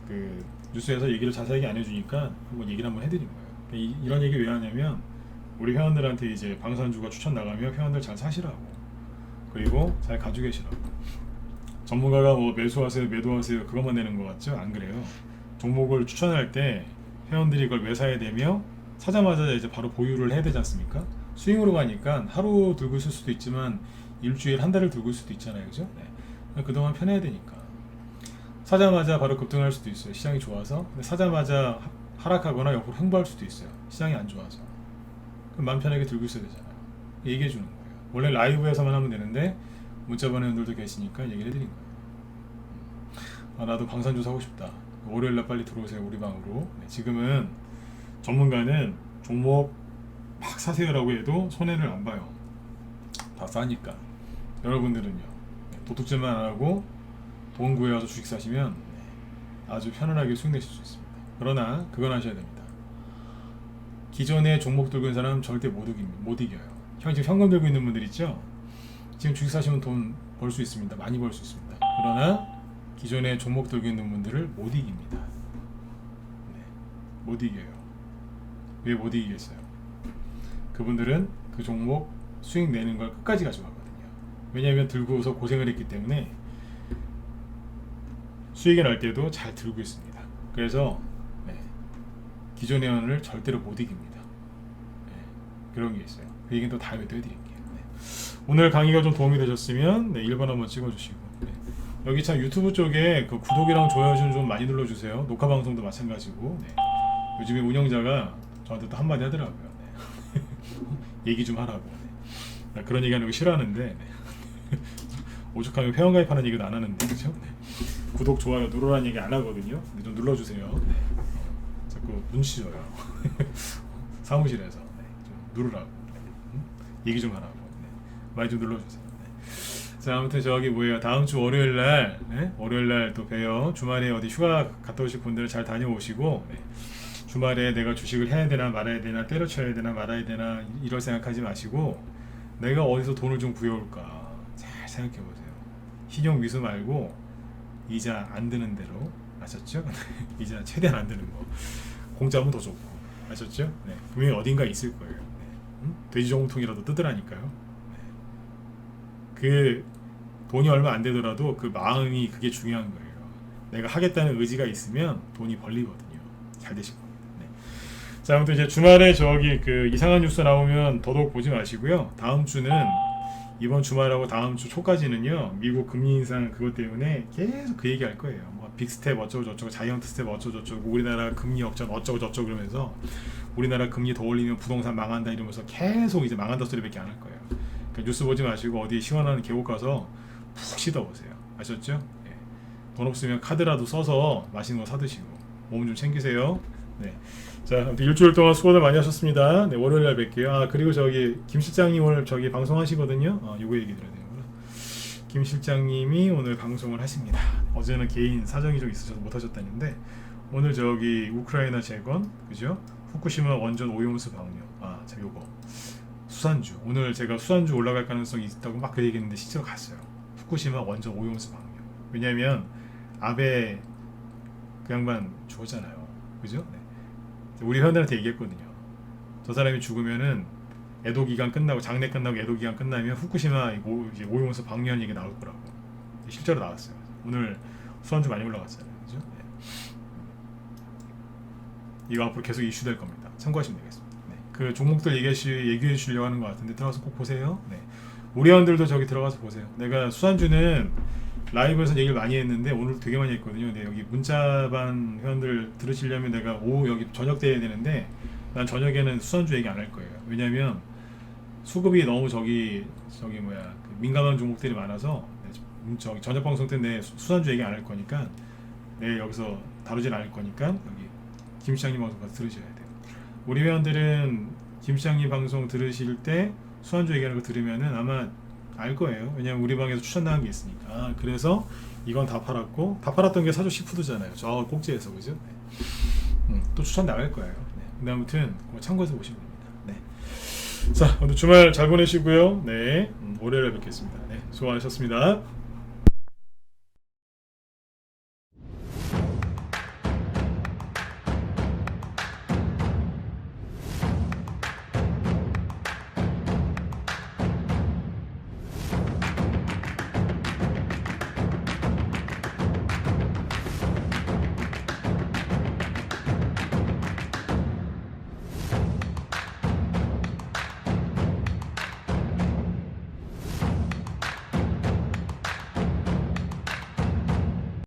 그 뉴스에서 얘기를 자세하게 안 해주니까 한번 얘기를 한번 해드린 거예요. 이런 얘기 왜 하냐면 우리 회원들한테 이제 방산주가 추천 나가면 회원들 잘 사시라고, 그리고 잘 가지고 계시라고. 전문가가 뭐 매수하세요 매도하세요 그것만 내는 것 같죠? 안 그래요. 종목을 추천할 때 회원들이 그걸 왜 사야 되며 사자마자 이제 바로 보유를 해야 되지 않습니까? 스윙으로 가니까 하루 들고 있을 수도 있지만 일주일 한 달을 들고 있을 수도 있잖아요, 그죠? 네. 그동안 편해야 되니까 사자마자 바로 급등할 수도 있어요, 시장이 좋아서. 근데 사자마자 하락하거나 옆으로 횡보할 수도 있어요, 시장이 안 좋아서. 그럼 마음 편하게 들고 있어야 되잖아요. 얘기해 주는 거예요. 원래 라이브에서만 하면 되는데 문자 보내는 분들도 계시니까 얘기를 해드린 거예요. 아, 나도 방산주 사고 싶다. 월요일날 빨리 들어오세요, 우리 방으로. 네, 지금은 전문가는 종목 막 사세요라고 해도 손해를 안 봐요. 다 싸니까. 여러분들은요, 도둑질만 안 하고 돈 구해와서 주식 사시면 아주 편안하게 수익 내실 수 있습니다. 그러나 그건 하셔야 됩니다. 기존에 종목 들고 있는 사람 절대 못 이겨요. 지금 현금 들고 있는 분들 있죠? 지금 주식 사시면 돈 벌 수 있습니다. 많이 벌 수 있습니다. 그러나 기존에 종목 들고 있는 분들을 못 이깁니다. 네, 못 이겨요. 왜 못 이기겠어요? 그분들은 그 종목 수익 내는 걸 끝까지 가져가거든요. 왜냐하면 들고서 고생을 했기 때문에 수익이 날 때도 잘 들고 있습니다. 그래서 네, 기존의 회원을 절대로 못 이깁니다. 네, 그런 게 있어요. 그 얘기는 또 다음에 또 해드릴게요. 네. 오늘 강의가 좀 도움이 되셨으면 네, 1번 한번 찍어주시고, 네. 여기 참 유튜브 쪽에 그 구독이랑 좋아요 좀 많이 눌러주세요. 녹화 방송도 마찬가지고. 네. 요즘에 운영자가 저한테 또 한마디 하더라고요. 네. 얘기 좀 하라고. 네. 나 그런 얘기하는 거 싫어하는데 네. 오죽하면 회원가입하는 얘기도 안 하는데, 그죠? 네. 구독 좋아요 누르라는 얘기 안 하거든요. 근데 좀 눌러주세요. 네. 자꾸 눈치 줘요. 사무실에서 네. 좀 누르라고, 네. 얘기 좀 하라고. 네. 많이 좀 눌러주세요. 네. 자, 아무튼 저기 뭐예요, 다음 주 월요일날 네? 월요일날 또 봬요. 주말에 어디 휴가 갔다 오실 분들 잘 다녀오시고, 네. 주말에 내가 주식을 해야 되나 말아야 되나, 때려쳐야 되나 말아야 되나 이럴 생각하지 마시고 내가 어디서 돈을 좀 구해올까 잘 생각해 보세요. 신용 미수 말고 이자 안 드는 대로, 아셨죠? 이자 최대한 안 드는 거, 공짜면 더 좋고, 아셨죠? 네, 분명히 어딘가 있을 거예요. 네. 돼지 정통이라도 뜯으라니까요. 네. 그 돈이 얼마 안 되더라도 그 마음이 그게 중요한 거예요. 내가 하겠다는 의지가 있으면 돈이 벌리거든요. 잘 되실 겁니다. 네. 자, 아무튼 이제 주말에 저기 그 이상한 뉴스 나오면 더더욱 보지 마시고요. 다음 주는 이번 주말하고 다음 주 초까지는요, 미국 금리 인상 그것 때문에 계속 그 얘기 할 거예요. 뭐 빅스텝 어쩌고 저쩌고, 자이언트 스텝 어쩌고 저쩌고, 우리나라 금리 역전 어쩌고 저쩌고 그러면서 우리나라 금리 더 올리면 부동산 망한다 이러면서 계속 이제 망한다 소리밖에 안 할 거예요. 그러니까 뉴스 보지 마시고 어디 시원한 계곡 가서 푹 쉬다 보세요. 아셨죠? 예. 돈 없으면 카드라도 써서 맛있는 거 사 드시고 몸 좀 챙기세요. 네. 자, 아무튼 일주일 동안 수고들 많이 하셨습니다. 네, 월요일 날 뵐게요. 아, 그리고 저기 김 실장님 오늘 저기 방송하시거든요. 요거 얘기 드려야 되는구나. 김 실장님이 오늘 방송을 하십니다. 어제는 개인 사정이 좀 있으셔서 못 하셨다는데 오늘 저기 우크라이나 재건, 그죠? 후쿠시마 원전 오염수 방류. 아, 자, 요거 수산주. 오늘 제가 수산주 올라갈 가능성이 있다고 막 그 얘기했는데 실제로 갔어요. 후쿠시마 원전 오염수 방류. 왜냐면 아베 그 양반 죽었잖아요. 그죠? 네. 우리 회원들한테 얘기했거든요. 저 사람이 죽으면은 애도 기간 끝나고 장례 끝나고 애도 기간 끝나면 후쿠시마 이제 오염수 방류한 얘기 나올 거라고. 실제로 나왔어요. 오늘 수산주 많이 올라갔잖아요. 그죠? 네. 이거 앞으로 계속 이슈될 겁니다. 참고하시면 되겠습니다. 네. 그 종목들 얘기해 주려고 하는 것 같은데 들어가서 꼭 보세요. 네. 우리 회원들도 저기 들어가서 보세요. 내가 수산주는 라이브에서 얘기를 많이 했는데 오늘 되게 많이 했거든요. 근데 여기 문자반 회원들 들으시려면 내가 오후 여기 저녁 때 해야 되는데 난 저녁에는 수산주 얘기 안 할 거예요. 왜냐면 수급이 너무 저기 뭐야 그 민감한 종목들이 많아서 저기 저녁 방송 때 내 수산주 얘기 안 할 거니까 내일 여기서 다루진 않을 거니까 여기 김 시장님 방송 가서 들으셔야 돼요. 우리 회원들은 김 시장님 방송 들으실 때 수산주 얘기하는 거 들으면은 아마 알 거예요. 왜냐면 우리 방에서 추천 나간 게 있으니까. 그래서 이건 다 팔았고 다 팔았던 게 사조 시푸드잖아요. 저 꼭지에서 그죠? 네. 또 추천 나갈 거예요. 네. 근데 아무튼 참고해서 보시면 됩니다. 네. 자, 오늘 주말 잘 보내시고요. 네. 월요일에 뵙겠습니다. 네. 수고 많으셨습니다.